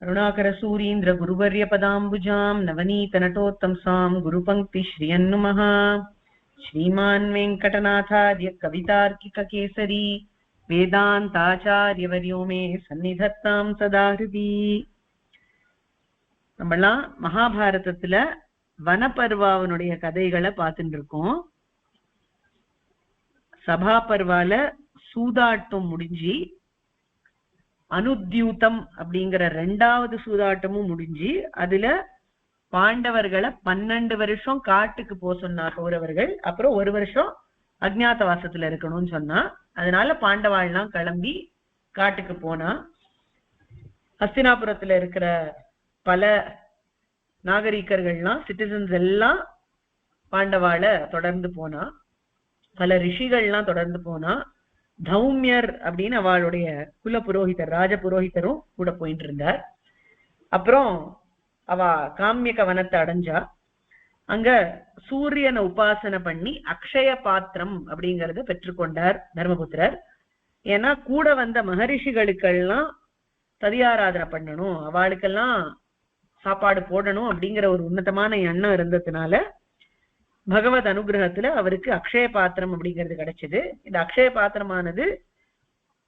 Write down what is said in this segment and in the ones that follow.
करुणाकरसूरीन्द्र गुरुवर्यपदाम्बुजां नवनीतनटोत्तंसां गुरुपङ्क्तिश्रियन्नुमः। श्रीमान् वेङ्कटनाथार्य कवितार्किककेसरी वेदान्ताचार्यवर्यो मे सन्निधत्तां सदा हृदि. நம்மலாம் மகாபாரதத்துல வனப்பர்வாவனுடைய கதைகளை பார்த்துட்டு இருக்கோம். சபா பர்வால சூதாட்டம் முடிஞ்சு அனுத்யூதம் அப்படிங்கிற 2வது சூதாட்டமும் முடிஞ்சு அதுல பாண்டவர்களை 12 வருஷம் காட்டுக்கு போக சொன்னார் கௌரவர்கள். அப்புறம் 1 வருஷம் அஜ்ஞாதவாசத்துல இருக்கணும்னு சொன்னா, அதனால பாண்டவாள்லாம் கிளம்பி காட்டுக்கு போனா. ஹஸ்தினாபுரத்துல இருக்கிற பல நாகரிகர்கள்லாம் சிட்டிசன்ஸ் எல்லாம் பாண்டவாளை தொடர்ந்து போனா, பல ரிஷிகள்லாம் தொடர்ந்து போனா. தௌமியர் அப்படின்னு அவளுடைய குல புரோஹிதர் ராஜ புரோஹிதரும் கூட போயிட்டு இருந்தார். அப்புறம் அவ காமியக வனத்தை அடைஞ்சா. அங்க சூரியனை உபாசனை பண்ணி அக்ஷய பாத்திரம் அப்படிங்கறத பெற்றுக்கொண்டார் தர்மபுத்திரர். ஏன்னா கூட வந்த மகரிஷிகளுக்கெல்லாம் ததியாராதனை பண்ணணும், அவளுக்கெல்லாம் சாப்பாடு போடணும் அப்படிங்கிற ஒரு உன்னதமான எண்ணம் இருந்ததுனால பகவத் அனுகிரகத்துல அவருக்கு அக்ஷய பாத்திரம் அப்படிங்கிறது கிடைச்சது. இந்த அக்ஷய பாத்திரமானது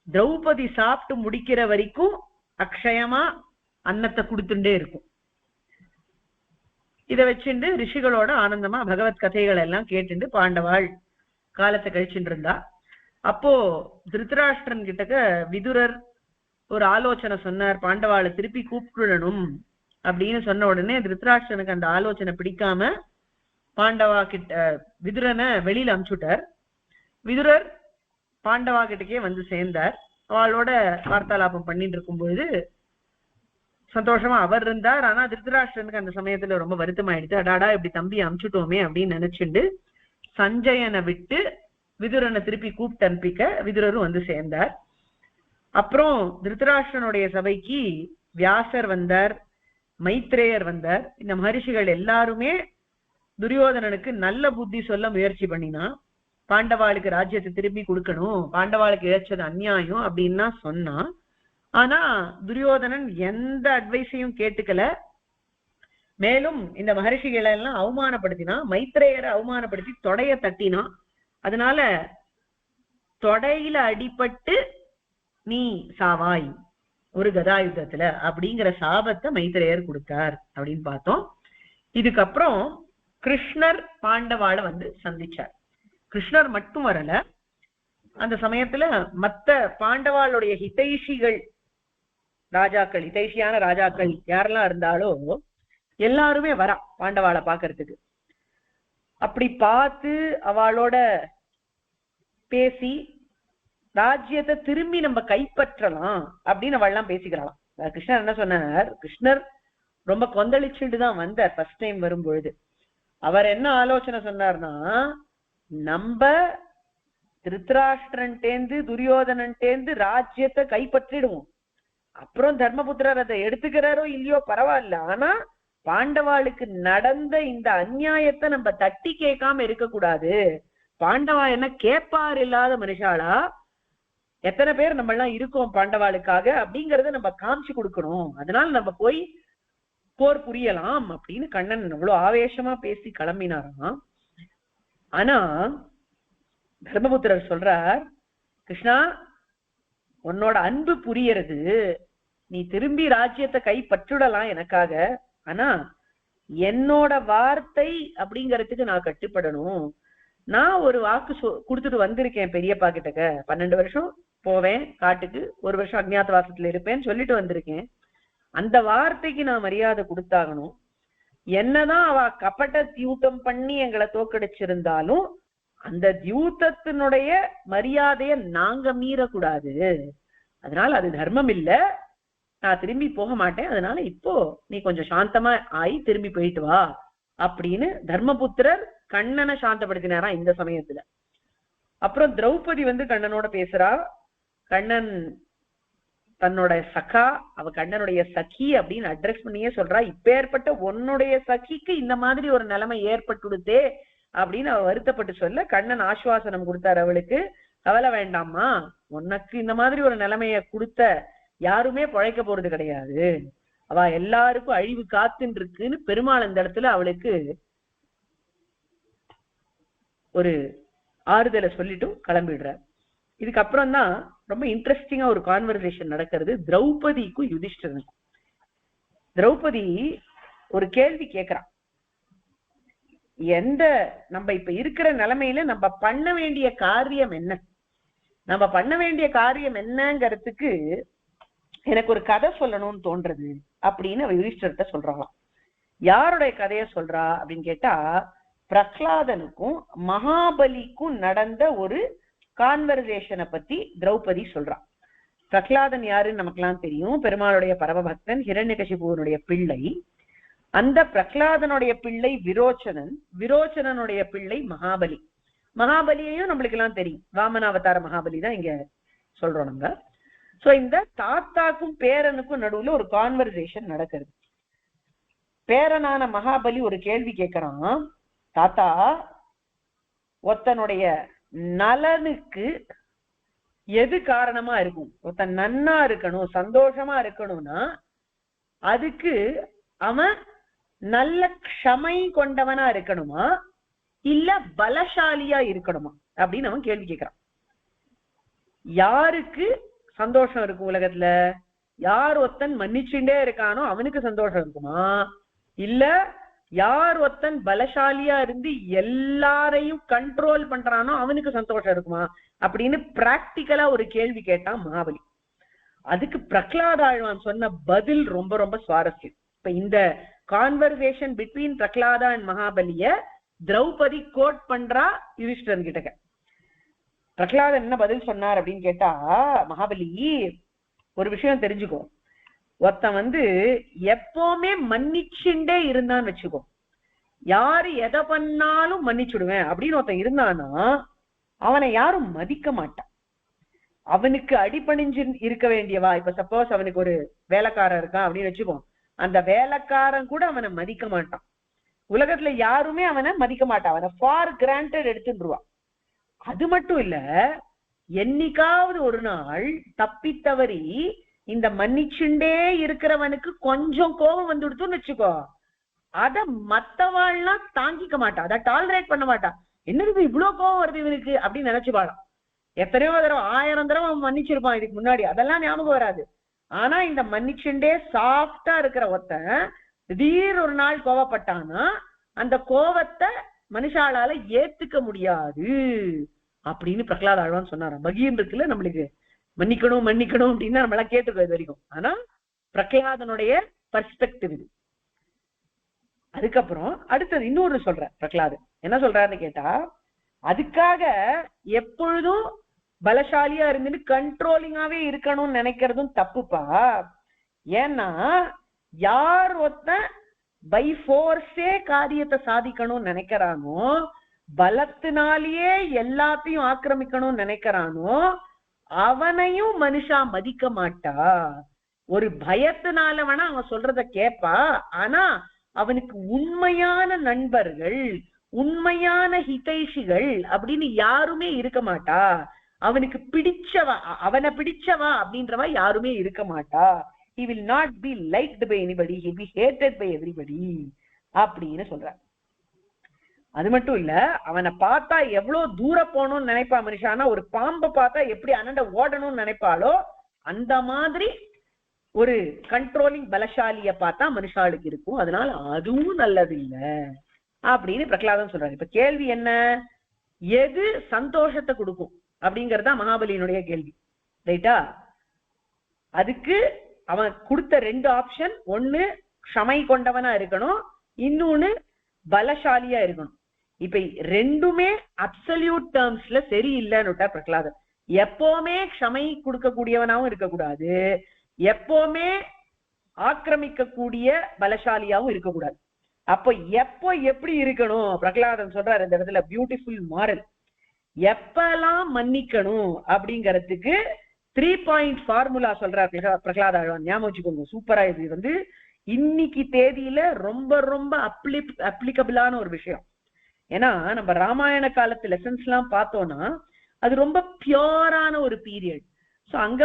திரௌபதி சாப்பிட்டு முடிக்கிற வரைக்கும் அக்ஷயமா அன்னத்தை கொடுத்துட்டே இருக்கும். இதை வச்சுட்டு ரிஷிகளோட ஆனந்தமா பகவத் கதைகள் எல்லாம் கேட்டுட்டு பாண்டவாள் காலத்தை கழிச்சுட்டு இருந்தா. அப்போ திருதராஷ்டிரன் கிட்டக்க விதுரர் ஒரு ஆலோசனை சொன்னார், பாண்டவாளை திருப்பி கூப்பிடணும் அப்படின்னு சொன்ன உடனே திருதராஷ்டிரனுக்கு அந்த ஆலோசனை பிடிக்காம பாண்டவா கிட்ட விதுரனை வெளியில அனுப்பிச்சுட்டார். விதுரர் பாண்டவா கிட்டக்கே வந்து சேர்ந்தார். அவளோட வார்த்தாலாபம் பண்ணிட்டு இருக்கும் பொழுது சந்தோஷமா அவர் இருந்தார். ஆனா திருதராஷ்டிரனுக்கு அந்த சமயத்துல ரொம்ப வருத்தமாயிடுச்சு. அடாடா இப்படி தம்பி அனுப்பிச்சுட்டோமே அப்படின்னு நினைச்சுண்டு சஞ்சயனை விட்டு விதுரனை திருப்பி கூப்பிட்டு அனுப்பிக்க விதுரரும் வந்து சேர்ந்தார். அப்புறம் திருதராஷ்டிரனுடைய சபைக்கு வியாசர் வந்தார், மைத்ரேயர் வந்தார். இந்த மகரிஷிகள் எல்லாருமே துரியோதனனுக்கு நல்ல புத்தி சொல்ல முயற்சி பண்ணினா. பாண்டவாளுக்கு ராஜ்யத்தை திருப்பி கொடுக்கணும், பாண்டவாளுக்கு இழைச்சது அநியாயம் அப்படின்னா சொன்னா. ஆனா துரியோதனன் எந்த அட்வைஸையும் கேட்டுக்கல. மேலும் இந்த மகரிஷிகளை எல்லாம் அவமானப்படுத்தினா. மைத்ரேயரை அவமானப்படுத்தி தொடைய தட்டினா. அதனால தொடையில அடிபட்டு நீ சாவாய் ஒரு கதாயுத்தத்துல அப்படிங்கிற சாபத்தை மைத்ரேயர் கொடுத்தார் அப்படின்னு பார்த்தோம். இதுக்கப்புறம் கிருஷ்ணர் பாண்டவாளை வந்து சந்திச்சார். கிருஷ்ணர் மட்டும் வரல, அந்த சமயத்துல மத்த பாண்டவாளுடைய ஹிதைஷிகள் ராஜாக்கள், ஹிதைஷியான ராஜாக்கள் யாரெல்லாம் இருந்தாலோ எல்லாருமே வரா பாண்டவாளை பாக்குறதுக்கு. அப்படி பார்த்து அவளோட பேசி ராஜ்யத்தை திரும்பி நம்ம கைப்பற்றலாம் அப்படின்னு அவள்லாம் பேசிக்கிறாளாம். கிருஷ்ணர் என்ன சொன்னார், கிருஷ்ணர் ரொம்ப கொந்தளிச்சுட்டு தான் வந்தார் ஃபர்ஸ்ட் டைம் வரும்பொழுது. அவர் என்ன ஆலோசனை சொன்னார்னா, நம்ம திருதராஷ்டிரன்டேந்து துரியோதனன்டேந்து ராஜ்யத்தை கைப்பற்றிடுவோம். அப்புறம் தர்மபுத்திரர் அதை எடுத்துக்கிறாரோ இல்லையோ பரவாயில்ல, ஆனா பாண்டவாளுக்கு நடந்த இந்த அநியாயத்தை நம்ம தட்டி கேட்காம இருக்கக்கூடாது. பாண்டவா என்ன கேட்பார் இல்லாத மனுஷாளா, எத்தனை பேர் நம்ம எல்லாம் இருக்கோம் பாண்டவாளுக்காக அப்படிங்கறத நம்ம காமிச்சு கொடுக்கணும். அதனால நம்ம போய் போர் புரியலாம் அப்படின்னு கண்ணன் அவ்வளவு ஆவேசமா பேசி கிளம்பினாராம். ஆனா தர்மபுத்திரர் சொல்றார், கிருஷ்ணா உன்னோட அன்பு புரியறது, நீ திரும்பி ராஜ்யத்தை கைப்பற்றிடலாம் எனக்காக, ஆனா என்னோட வார்த்தை அப்படிங்கறதுக்கு நான் கட்டுப்படணும். நான் ஒரு வாக்கு கொடுத்துட்டு வந்திருக்கேன் பெரியப்பா கிட்டக்க, 12 வருஷம் போவேன் காட்டுக்கு, 1 வருஷம் அஜ்ஞாதவாசத்துல இருப்பேன்னு சொல்லிட்டு வந்திருக்கேன். அந்த வார்த்தைக்கு நான் மரியாதை கொடுத்தாகணும். என்னதான் அவ கபட்ட தியூத்தம் பண்ணி எங்களை தோக்கடிச்சிருந்தாலும் அந்த தியூத்தத்தினுடைய மரியாதைய நாங்க மீறக்கூடாது. அதனால அது தர்மம் இல்ல, நான் திரும்பி போக மாட்டேன். அதனால இப்போ நீ கொஞ்சம் சாந்தமா ஆயி திரும்பி போயிட்டு வா அப்படின்னு தர்மபுத்திரர் கண்ணனை சாந்தப்படுத்தினாரா இந்த சமயத்துல. அப்புறம் திரௌபதி வந்து கண்ணனோட பேசுறா. கண்ணன் தன்னோட சகா, அவ கண்ணனுடைய சகி அப்படின்னு அட்ரஸ் பண்ணியே சொல்றா. இப்பேற்பட்ட உன்னுடைய சகிக்கு இந்த மாதிரி ஒரு நிலைமை ஏற்பட்டுடுதே அப்படின்னு அவ வருத்தப்பட்டு சொல்ல கண்ணன் ஆசுவாசனம் கொடுத்தார் அவளுக்கு. கவலை வேண்டாமா, உனக்கு இந்த மாதிரி ஒரு நிலைமைய கொடுத்த யாருமே பழைக்க போறது கிடையாது. அவ எல்லாருக்கும் அழிவு காத்துன்னு இருக்குன்னு பெருமாள் அந்த இடத்துல அவளுக்கு ஒரு ஆறுதலை சொல்லிட்டும் கிளம்பிடுறார். இதுக்கப்புறம் தான் ரொம்ப இன்ட்ரெஸ்டிங்கா ஒரு கான்வர்சேஷன் நடக்கிறது திரௌபதிக்கும் யுதிஷ்டனுக்கும். திரௌபதி ஒரு கேள்வி கேட்கிறான், எந்த நம்ம இப்ப இருக்கிற நிலைமையில நம்ம பண்ண வேண்டிய காரியம் என்ன, நம்ம பண்ண வேண்டிய காரியம் என்னங்கிறதுக்கு எனக்கு ஒரு கதை சொல்லணும்னு தோன்றது அப்படின்னு அவ யுதிஷ்டர்கிட்ட சொல்றாங்களாம். யாருடைய கதைய சொல்றா அப்படின்னு கேட்டா, பிரகலாதனுக்கும் மகாபலிக்கும் நடந்த ஒரு கான்வர்சேஷனை பத்தி திரௌபதி சொல்றான். பிரகலாதன் யாருன்னு நமக்கெல்லாம் தெரியும், பெருமாளுடைய பரமபக்தன், ஹிரண்யகசிபுவனுடைய பிள்ளை. அந்த பிரகலாதனுடைய பிள்ளை விரோச்சனன், விரோச்சனனுடைய பிள்ளை மகாபலி. மகாபலியையும் நம்மளுக்கு எல்லாம் தெரியும், வாமனாவதார மகாபலி தான் இங்க சொல்றோம் நம்ம. சோ இந்த தாத்தாக்கும் பேரனுக்கும் நடுவுல ஒரு கான்வர்சேஷன் நடக்கிறது. பேரனான மகாபலி ஒரு கேள்வி கேட்கிறான், தாத்தா, ஒருத்தனுடைய நலனுக்கு எது காரணமா இருக்கும்? ஒருத்தன் நன்னா இருக்கணும், சந்தோஷமா இருக்கணும்னா அதுக்கு அவன் நல்ல க்ஷமை கொண்டவனா இருக்கணுமா இல்ல பலசாலியா இருக்கணுமா அப்படின்னு அவன் கேள்வி கேட்கிறான். யாருக்கு சந்தோஷம் இருக்கும் உலகத்துல? யார் ஒருத்தன் மன்னிச்சுட்டே இருக்கானோ அவனுக்கு சந்தோஷம் இருக்குமா, இல்ல யார் ஒருத்தன் பலசாலியா இருந்து எல்லாரையும் கண்ட்ரோல் பண்றானோ அவனுக்கு சந்தோஷம் இருக்குமா அப்படின்னு பிராக்டிக்கலா ஒரு கேள்வி கேட்டான் மகாபலி. அதுக்கு பிரகலாத ஆழ்வான் சொன்ன பதில் ரொம்ப ரொம்ப சுவாரஸ்யம். இப்ப இந்த கான்வர்சேஷன் பிட்வீன் பிரகலாதா அண்ட் மகாபலிய திரௌபதி கோட் பண்றா யுதிஷ்டர் கிட்ட. பிரகலாதன் என்ன பதில் சொன்னார் அப்படின்னு கேட்டா, மகாபலி ஒரு விஷயம் தெரிஞ்சுக்கோ, ஒருத்தன் எப்பவுமே மன்னிச்சுண்டே இருந்தான்னு வச்சுக்கோ, யாரு எதை பண்ணாலும் மன்னிச்சுடுவேன் அப்படின்னு ஒருத்தன் இருந்தானா அவனை யாரும் மதிக்க மாட்டான். அவனுக்கு அடிபணிஞ்சு இருக்க வேண்டியவா, இப்ப சப்போஸ் அவனுக்கு ஒரு வேலைக்காரன் இருக்கான் அப்படின்னு வச்சுக்கோ, அந்த வேலைக்காரன் கூட அவனை மதிக்க மாட்டான். உலகத்துல யாருமே அவனை மதிக்க மாட்டான், அவனை ஃபார் கிராண்டட் எடுத்துருவான். அது மட்டும் இல்ல, என்னைக்காவது ஒரு நாள் தப்பித்தவரி இந்த மன்னிச்சுண்டே இருக்கிறவனுக்கு கொஞ்சம் கோபம் வந்துடுத்துன்னு வச்சுக்கோ, அத மத்தவாள்லாம் தாங்கிக்க மாட்டான், அதை டாலரேட் பண்ண மாட்டான். என்னது இவ்வளவு கோபம் வருது இவனுக்கு அப்படின்னு நினைச்சுப்பாளாம். எத்தனையோ தடவை 1000 தடவை அவன் மன்னிச்சிருப்பான் இதுக்கு முன்னாடி, அதெல்லாம் ஞாபகம் வராது. ஆனா இந்த மன்னிச்சுண்டே சாஃப்டா இருக்கிற ஒருத்தன் திடீர் ஒரு நாள் கோவப்பட்டானா அந்த கோவத்தை மனுஷாலால ஏத்துக்க முடியாது அப்படின்னு பிரகலாத ஆழ்வான் சொன்னாராம். பகீரத்துல நம்மளுக்கு மன்னிக்கணும் மன்னிக்கணும் அப்படின்னு நம்மள கேட்டுக்கோ இது வரைக்கும், ஆனா பிரகலாதனுடைய பர்ஸ்பெக்டிவ் இது. அதுக்கப்புறம் அடுத்தது இன்னொரு சொல்ற, பிரகலாதன் என்ன சொல்றாருன்னு கேட்டா, அதுக்காக எப்பொழுதும் பலசாலியா இருந்துட்டு கண்ட்ரோலிங்காவே இருக்கணும்னு நினைக்கிறதும் தப்புப்பா. ஏன்னா யார் ஒருத்தன் பை ஃபோர்ஸே காரியத்தை சாதிக்கணும்னு நினைக்கிறானோ, பலத்தினாலேயே எல்லாத்தையும் ஆக்கிரமிக்கணும்னு நினைக்கிறானோ அவனையும் மனுஷா மதிக்க மாட்டா. ஒரு பயத்தினால வேணா அவன் சொல்றத கேட்பா, ஆனா அவனுக்கு உண்மையான நண்பர்கள், உண்மையான ஹிதைஷிகள் அப்படின்னு யாருமே இருக்க மாட்டா. அவனுக்கு பிடிச்சவா, அவனை பிடிச்சவா அப்படின்றவா யாருமே இருக்க மாட்டா. he will not be liked by anybody, he will be hated by everybody அப்படின்னு சொல்ற. அது மட்டும் இல்ல, அவனை பார்த்தா எவ்வளவு தூரம் போகணும்னு நினைப்பா மனுஷானா, ஒரு பாம்பை பார்த்தா எப்படி அண்ணண்ட ஓடணும்னு நினைப்பாளோ அந்த மாதிரி ஒரு கண்ட்ரோலிங் பலசாலிய பார்த்தா மனுஷாளுக்கு இருக்கும். அதனால அதுவும் நல்லது இல்ல அப்படின்னு பிரகலாதன் சொல்றாரு. இப்ப கேள்வி என்ன, எது சந்தோஷத்தை கொடுக்கும் அப்படிங்கறதா மகாபலியினுடைய கேள்வி, ரைட்டா? அதுக்கு அவன் கொடுத்த 2 ஆப்ஷன், ஒண்ணு க்ஷமை கொண்டவனா இருக்கணும், இன்னொன்னு பலசாலியா இருக்கணும். இப்ப ரெண்டுமே அப்சல்யூட் டேர்ம்ஸ்ல சரியில்லைன்னு பிரகலாதன். எப்பவுமே க்ஷமை கொடுக்கக்கூடியவனாவும் இருக்கக்கூடாது, எப்பவுமே ஆக்கிரமிக்க கூடிய பலசாலியாவும் இருக்கக்கூடாது. அப்போ எப்போ எப்படி இருக்கணும் பிரகலாதன் சொல்றாரு இந்த இடத்துல பியூட்டிஃபுல் மாரல். எப்பெல்லாம் மன்னிக்கணும் அப்படிங்கறதுக்கு 3 பாயிண்ட் ஃபார்முலா சொல்றார் பிரகலாத ஆழ்வான். ஞாபகம் வச்சுக்கோங்க, சூப்பரா. இது இன்னைக்கு தேதியில ரொம்ப ரொம்ப அப்ளிகபிளான ஒரு விஷயம். ஏன்னா நம்ம ராமாயண காலத்து லெசன்ஸ் எல்லாம் பார்த்தோம்னா அது ரொம்ப பியூரான ஒரு பீரியட். சோ அங்க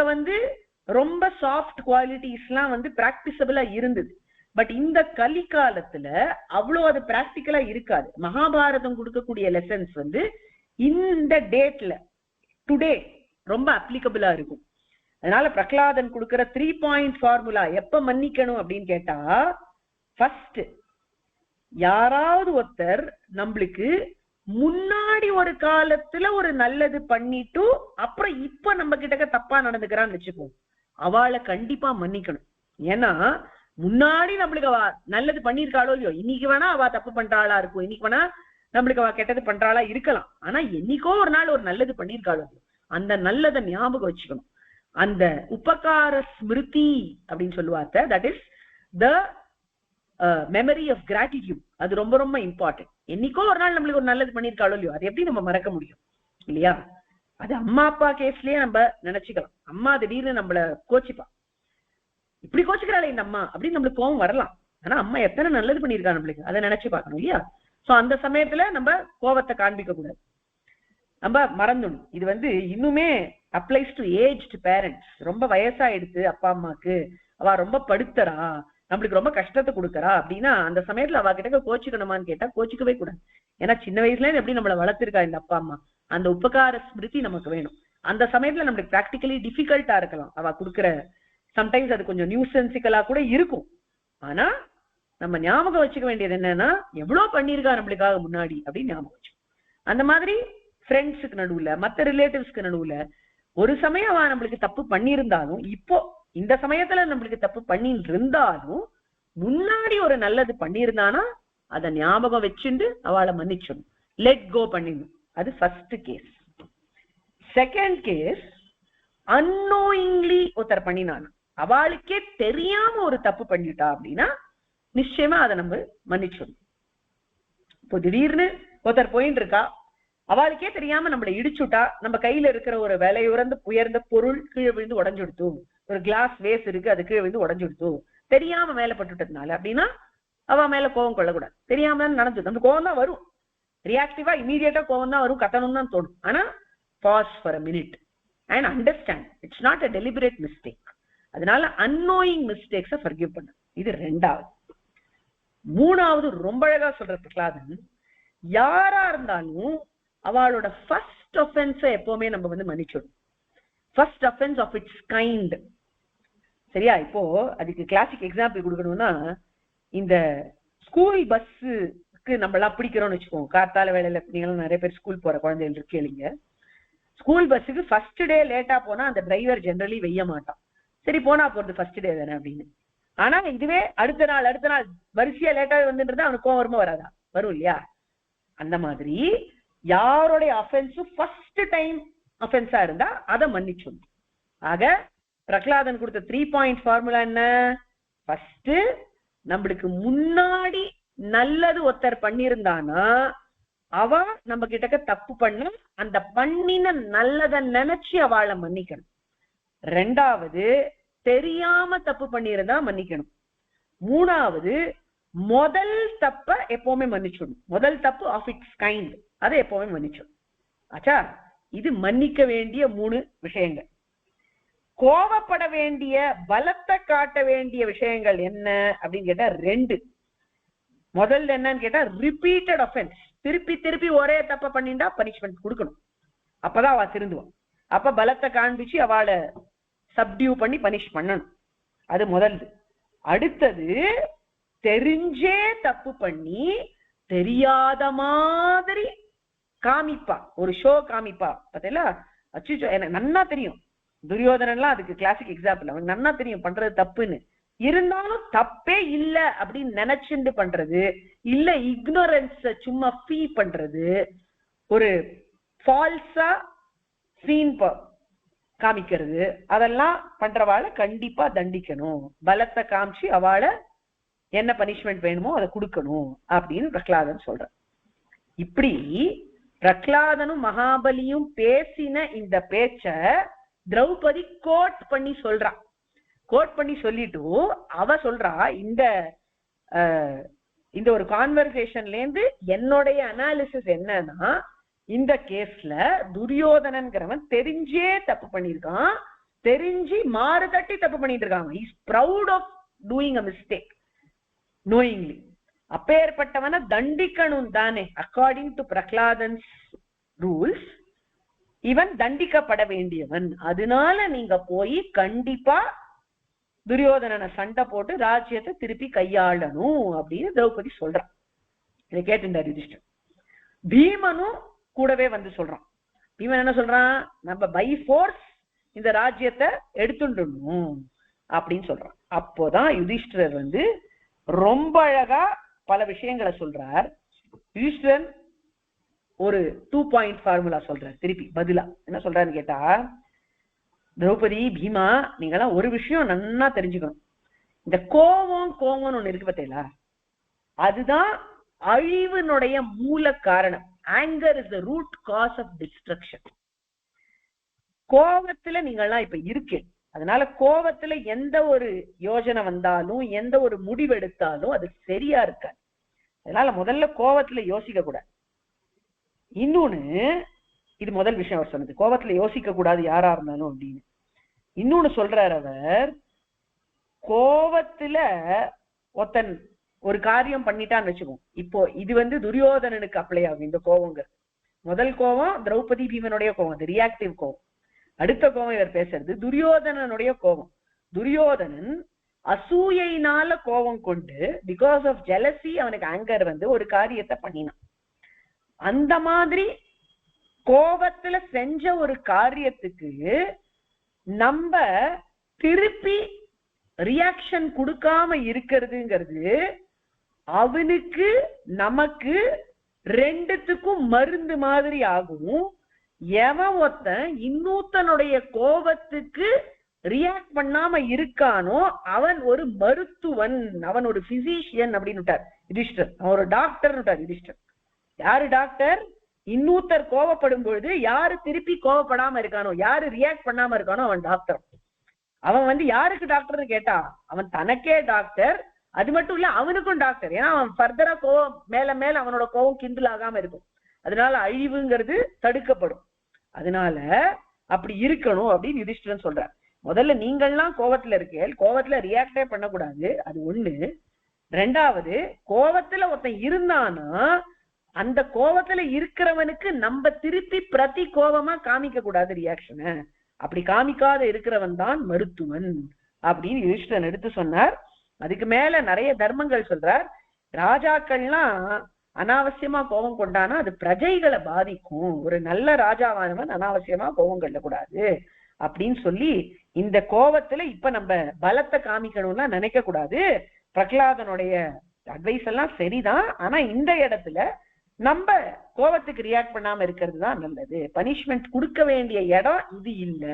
ரொம்ப சாஃப்ட் குவாலிட்டிஸ்லாம் வந்து பிராக்டிசபிளா இருந்தது. பட் இந்த கலிகாலத்துல அவ்வளோ அது பிராக்டிக்கலா இருக்காது. மகாபாரதம் கொடுக்கக்கூடிய லெசன்ஸ் வந்து இந்த டேட்ல டுடே ரொம்ப அப்ளிகபிளா இருக்கும். அதனால பிரகலாதன் கொடுக்கிற 3 பாயிண்ட் ஃபார்முலா எப்ப மன்னிக்கணும் அப்படின்னு கேட்டா, ஃபர்ஸ்ட் யாராவது ஒருத்தர் நம்மளுக்கு முன்னாடி ஒரு காலத்துல ஒரு நல்லது பண்ணிட்டு அப்புறம் இப்ப நம்ம கிட்ட தப்பா நடந்துக்கிறான்னு வச்சுப்போம், அவளை கண்டிப்பா மன்னிக்கணும். ஏன்னா முன்னாடி நம்மளுக்கு அவ நல்லது பண்ணிருக்காளோ இல்லையோ, இன்னைக்கு வேணா அவ தப்பு பண்றாளா இருக்கும், இன்னைக்கு வேணா நம்மளுக்கு அவ கெட்டது பண்றாளா இருக்கலாம், ஆனா என்னைக்கோ ஒரு நாள் ஒரு நல்லது பண்ணிருக்காளோ அந்த நல்லதை ஞாபகம் வச்சுக்கணும். அந்த உபகார ஸ்மிருதி அப்படின்னு சொல்லுவாங்க, that is the memory of gratitude. அது ரொம்ப ரொம்ப இம்பார்ட்டன்ட். என்னைக்கோ ஒரு நாள் நம்மளுக்கு ஒரு நல்லது பண்ணிருக்காளோ இல்லையோ, அது எப்படி நம்ம மறக்க முடியும் இல்லையா? அது அம்மா அப்பா கேஸ்லயே நம்ம நினைச்சுக்கலாம். அம்மா திடீர்னு நம்மள கோச்சிப்பா, இப்படி கோச்சுக்கிறாளே இந்த அம்மா அப்படின்னு நம்மளுக்கு கோவம் வரலாம். ஆனா அம்மா எத்தனை நல்லது பண்ணிருக்கா நம்மளுக்கு, அதை நினைச்சு பார்க்கணும் இல்லையா? சோ அந்த சமயத்துல நம்ம கோவத்தை காண்பிக்க கூடாது, நம்ம மறந்துடணும். இது வந்து இன்னுமே அப்ளைஸ் டு ஏஜ்டு பேரண்ட்ஸ். ரொம்ப வயசாயிடுச்சு அப்பா அம்மாக்கு, அவ ரொம்ப படுத்துறா, நம்மளுக்கு ரொம்ப கஷ்டத்தை கொடுக்கறா அப்படின்னா அந்த சமயத்துல அவ கிட்ட கோச்சிக்கணுமான்னு கேட்டா கோச்சிக்கவே கூடாது. ஏன்னா சின்ன வயசுல எப்படி நம்மளை வளர்த்திருக்கா இந்த அப்பா அம்மா, அந்த உபகார ஸ்மிருதி நமக்கு வேணும். அந்த சமயத்துல நம்மளுக்கு பிராக்டிகலி டிஃபிகல்ட்டா இருக்கலாம் அவ கொடுக்குற, சம்டைம்ஸ் அது கொஞ்சம் நியூசென்சிக்கலா கூட இருக்கும். ஆனா நம்ம ஞாபகம் வச்சுக்க வேண்டியது என்னன்னா, எவ்வளவு பண்ணிருக்கா நம்மளுக்காக முன்னாடி அப்படின்னு ஞாபகம் வச்சு. அந்த மாதிரி ஃப்ரெண்ட்ஸுக்கு நடுவுல, மத்த ரிலேட்டிவ்ஸ்க்கு நடுவுல ஒரு சமயம் அவ நம்மளுக்கு தப்பு பண்ணியிருந்தாலும், இப்போ இந்த சமயத்துல நம்மளுக்கு தப்பு பண்ணி இருந்தாலும் முன்னாடி ஒரு நல்லது பண்ணியிருந்தானா அதை ஞாபகம் வச்சுட்டு அவளை மன்னிச்சிடணும், லெட் கோ பண்ணிடணும். அது first case. Second case, annoyingly ஒருத்தர் பண்ணினானா, அவளுக்கே தெரியாம ஒரு தப்பு பண்ணிட்டா அப்படின்னா நிச்சயமா அதை நம்ம மன்னிச்சிடணும். இப்போ திடீர்னு ஒருத்தர் போயிட்டு இருக்கா, அவளுக்கே தெரியாம நம்மளை இடிச்சுட்டா, நம்ம கையில இருக்கிற ஒரு விலை உயர்ந்த பொருள் கீழே விழுந்து உடஞ்சுடுத்து, ஒரு கிளாஸ் வேஸ் இருக்கு அது கீழே விழுந்து உடஞ்சுடுத்து, தெரியாம மேல பட்டுட்டதுனால அப்படின்னா அவ மேல கோவம் கொள்ளக்கூடாது. தெரியாம நடந்தது, அந்த கோவம் தான் வரும், ரியாக்டிவா இமீடியட்டா கோவம் தான் வரும், கத்தணும் தான் தோணும். ஆனா pause for a minute and understand it's not a deliberate mistake. அதனால அன்னோயிங் மிஸ்டேக்ஸை ஃபர்கிவ் பண்ணு. இது ரெண்டாவது. மூணாவது ரொம்ப அழகா சொல்ற பிரகலாதன், யாரா இருந்தாலும் அவளோட ஃபர்ஸ்ட் ஒஃபென்ஸை எப்பவுமே நம்ம வந்து மன்னிச்சிடும். First offence of its kind. சரியா? இப்போ அதுக்கு கிளாசிக் எக்ஸாம்பிள் கொடுக்கணும்னா, இந்த ஸ்கூல் பஸ்ஸுக்கு நம்ம எல்லாம் பிடிக்கிறோம்னு வச்சுக்கோங்க. காத்தால வேலையில நீங்களும் நிறைய பேர் ஸ்கூல் போற குழந்தைகள் இருக்கு கேளுங்க. ஸ்கூல் பஸ்ஸுக்கு ஃபர்ஸ்ட் டே லேட்டா போனா அந்த டிரைவர் ஜெனரலி வெய்ய மாட்டான், சரி போனா போறது ஃபர்ஸ்ட் டே தானே அப்படின்னு. ஆனா இதுவே அடுத்த நாள் வரிசையா லேட்டாவே வந்துட்டு அவனுக்கு கோவம் வருமா வராதா? வரும் இல்லையா? அந்த மாதிரி யாரோடைய அஃபென்ஸும் ஃபர்ஸ்ட் டைம் அஃபென்ஸா இருந்தா அதை மன்னிச்சிடணும். ஆக பிரகலாதன் கொடுத்த 3 பாயிண்ட் ஃபார்முலா என்ன? ஃபர்ஸ்ட், நம்மளுக்கு முன்னாடி நல்லது ஒருத்தர் பண்ணியிருந்தானா அவ நம்ம கிட்ட தப்பு பண்ண அந்த பண்ணின நல்லதை நினைச்சு அவளை மன்னிக்கணும். ரெண்டாவது, தெரியாம தப்பு பண்ணியிருந்தா மன்னிக்கணும். மூணாவது, முதல் தப்ப எப்பவுமே மன்னிச்சிடணும். முதல் தப்பு ஆஃப் இட்ஸ் கைண்ட் அதை எப்பவுமே மன்னிச்சிடணும். ஆச்சா? இது மன்னிக்க வேண்டிய 3 விஷயங்கள். கோபப்பட வேண்டிய, பலத்தை காட்ட வேண்டிய விஷயங்கள் என்ன அப்படின்னு கேட்டா 2. முதல்ல என்னன்னு கேட்டா ரிப்பீட்டட் அஃபென்ஸ். திருப்பி ஒரே தப்ப பண்ணிட்டா பனிஷ்மெண்ட் கொடுக்கணும், அப்பதான் அவ திருந்துவான். அப்ப பலத்தை காண்பிச்சு அவளை சப்டியூ பண்ணி பனிஷ் பண்ணணும், அது முதல்து. அடுத்தது, தெரிஞ்சே தப்பு பண்ணி தெரியாத மாதிரி காமிப்பா, ஒரு ஷோ காமிப்பா. பார்த்தீங்களா? அச்சுச்சோ எனக்கு நன்னா தெரியும், துரியோதனன்லாம் அதுக்கு கிளாசிக் எக்ஸாம்பிள். அவனுக்கு நன்னா தெரியும் பண்றது தப்புன்னு, இருந்தாலும் தப்பே இல்ல அப்படின்னு நினைச்சுண்டு பண்றது, இல்ல இக்னோரன்ஸ் சும்மா ஃபீ பண்றது, ஒரு ஃபால்ஸா சீன் காமிக்கிறது, அதெல்லாம் பண்றவாளை கண்டிப்பா தண்டிக்கணும். பலத்தை காமிச்சு அவளை என்ன பனிஷ்மெண்ட் வேணுமோ அதை கொடுக்கணும் அப்படின்னு பிரகலாதன் சொல்ற. இப்படி பிரகலாதனும் மகாபலியும் பேசின இந்த பேச்ச திரௌபதி கோட் பண்ணி சொல்றா. கோட் பண்ணி சொல்லிட்டு அவ சொல்றா, இந்த ஒரு கான்வர்சேஷன்ல இருந்து என்னுடைய அனாலிசிஸ் என்னன்னா, இந்த கேஸ்ல துரியோதனன்கிறவன் தெரிஞ்சே தப்பு பண்ணிருக்கான், தெரிஞ்சு மாறு தட்டி தப்பு பண்ணிட்டு இருக்காங்க. Is proud of doing a mistake knowingly. அப்பேற்பட்டவனை தண்டிக்கணும் தானே. அக்கார்டிங் டு பிரகலாதன்ஸ் ரூல்ஸ் இவன் தண்டிக்கப்பட வேண்டியவன். அதனால நீங்க போய் கண்டிப்பா துரியோதனனை சண்டை போட்டு ராஜ்யத்தை திருப்பி கையாளணும் அப்படின்னு திரௌபதி சொல்றான். இதை கேட்டுட்டார் யுதிஷ்டர். பீமனும் கூடவே வந்து சொல்றான். பீமன் என்ன சொல்றான்? நம்ம பை ஃபோர்ஸ் இந்த ராஜ்யத்தை எடுத்துடணும் அப்படின்னு சொல்றான். அப்போதான் யுதிஷ்டர் வந்து ரொம்ப அழகா பல விஷயங்களை சொல்றார். யுதிஷ்டரன் ஒரு 2 பாயிண்ட் ஃபார்முலா சொல்றார். திருப்பி பதிலா என்ன சொல்றாருன்னு கேட்டா, திரௌபதி, பீமா, நீங்கெல்லாம் ஒரு விஷயம் நன்னா தெரிஞ்சுக்கணும். இந்த கோவம்னு ஒண்ணு இருக்கு பார்த்தீங்களா, அதுதான் அழிவினுடைய மூல காரணம். Anger is the root cause of destruction. கோபத்துல நீங்கெல்லாம் இப்ப இருக்கு. அதனால கோபத்துல எந்த ஒரு யோஜனை வந்தாலும் எந்த ஒரு முடிவெடுத்தாலும் அது சரியா இருக்காது. அதனால முதல்ல கோபத்துல யோசிக்க கூடாது. இன்னொன்னு, இது முதல் விஷயம் அவர் சொன்னது, கோபத்துல யோசிக்க கூடாது யாரா இருந்தாலும் அப்படின்னு. இன்னொன்னு சொல்றார் அவர், கோபத்துல ஒருத்தன் ஒரு காரியம் பண்ணிட்டான்னு வச்சுக்கோம். இப்போ இது வந்து துரியோதனனுக்கு அப்ளை ஆகும். இந்த கோபங்க, முதல் கோபம் திரௌபதி பீமனுடைய கோபம், அது ரியாக்டிவ் கோபம். அடுத்த கோபம் இவர் பேசுறது துரியோதனனுடைய கோபம். துரியோதனன் அசூயினால கோபம் கொண்டு, பிகாஸ் ஆஃப் ஜெலசி, அவனுக்கு ஆங்கர் வந்து ஒரு காரியத்தை பண்ணினான். அந்த மாதிரி கோபத்துல செஞ்ச ஒரு காரியத்துக்கு நம்ம திருப்பி ரியாக்ஷன் கொடுக்காம இருக்கிறதுங்கிறது அவனுக்கு நமக்கு ரெண்டுத்துக்கும் மருந்து மாதிரி ஆகும். எவன் ஒருத்தன் இன்னொருத்தனுடைய கோபத்துக்கு ரியாக்ட் பண்ணாம இருக்கானோ அவன் ஒரு மருத்துவன், அவன் ஒரு பிசிஷியன் அப்படின்னு விட்டார் யுதிஷ்டர். அவன் ஒரு டாக்டர் விட்டார் யுதிஷ்டர். யாரு டாக்டர்? இன்னொருத்தர் கோவப்படும் பொழுது யாரு திருப்பி கோவப்படாம இருக்கானோ, யாரு ரியாக்ட் பண்ணாம இருக்கானோ அவன் டாக்டர். அவன் வந்து யாருக்கு டாக்டர்னு கேட்டா அவன் தனக்கே டாக்டர். அது மட்டும் இல்ல, அவனுக்கும் டாக்டர். ஏன்னா அவன் ஃபர்தரா கோவம் மேல மேல அவனோட கோவம் கிண்டல் ஆகாம இருக்கும். அதனால அழிவுங்கிறது தடுக்கப்படும். அதனால அப்படி இருக்கணும் அப்படின்னு யுதிஷ்டரன் சொல்றார். முதல்ல நீங்கள்லாம் கோவத்துல இருக்கேன், கோவத்துல ரியாக்டே பண்ணக்கூடாது, அது ஒண்ணு. ரெண்டாவது, கோவத்துல ஒருத்தன் இருந்தானா அந்த கோவத்துல இருக்கிறவனுக்கு நம்ம திருப்பி பிரதி கோபமா காமிக்க கூடாது ரியாக்ஷனை. அப்படி காமிக்காத இருக்கிறவன் தான் மருத்துவன் அப்படின்னு யுதிஷ்டரன் எடுத்து சொன்னார். அதுக்கு மேல நிறைய தர்மங்கள் சொல்றார். ராஜாக்கள்லாம் அனாவசியமா கோபம் கொண்டானா அது பிரஜைகளை பாதிக்கும். ஒரு நல்ல ராஜாவானவன் அனாவசியமா கோபம் கொள்ளக்கூடாது அப்படின்னு சொல்லி, இந்த கோபத்துல இப்ப நம்ம பலத்தை காமிக்கணும்னா நினைக்க கூடாது. பிரகலாதனுடைய அட்வைஸ் எல்லாம் சரிதான், ஆனா இந்த இடத்துல நம்ம கோபத்துக்கு ரியாக்ட் பண்ணாம இருக்கிறது தான் நல்லது. பனிஷ்மெண்ட் கொடுக்க வேண்டிய இடம் இது இல்ல.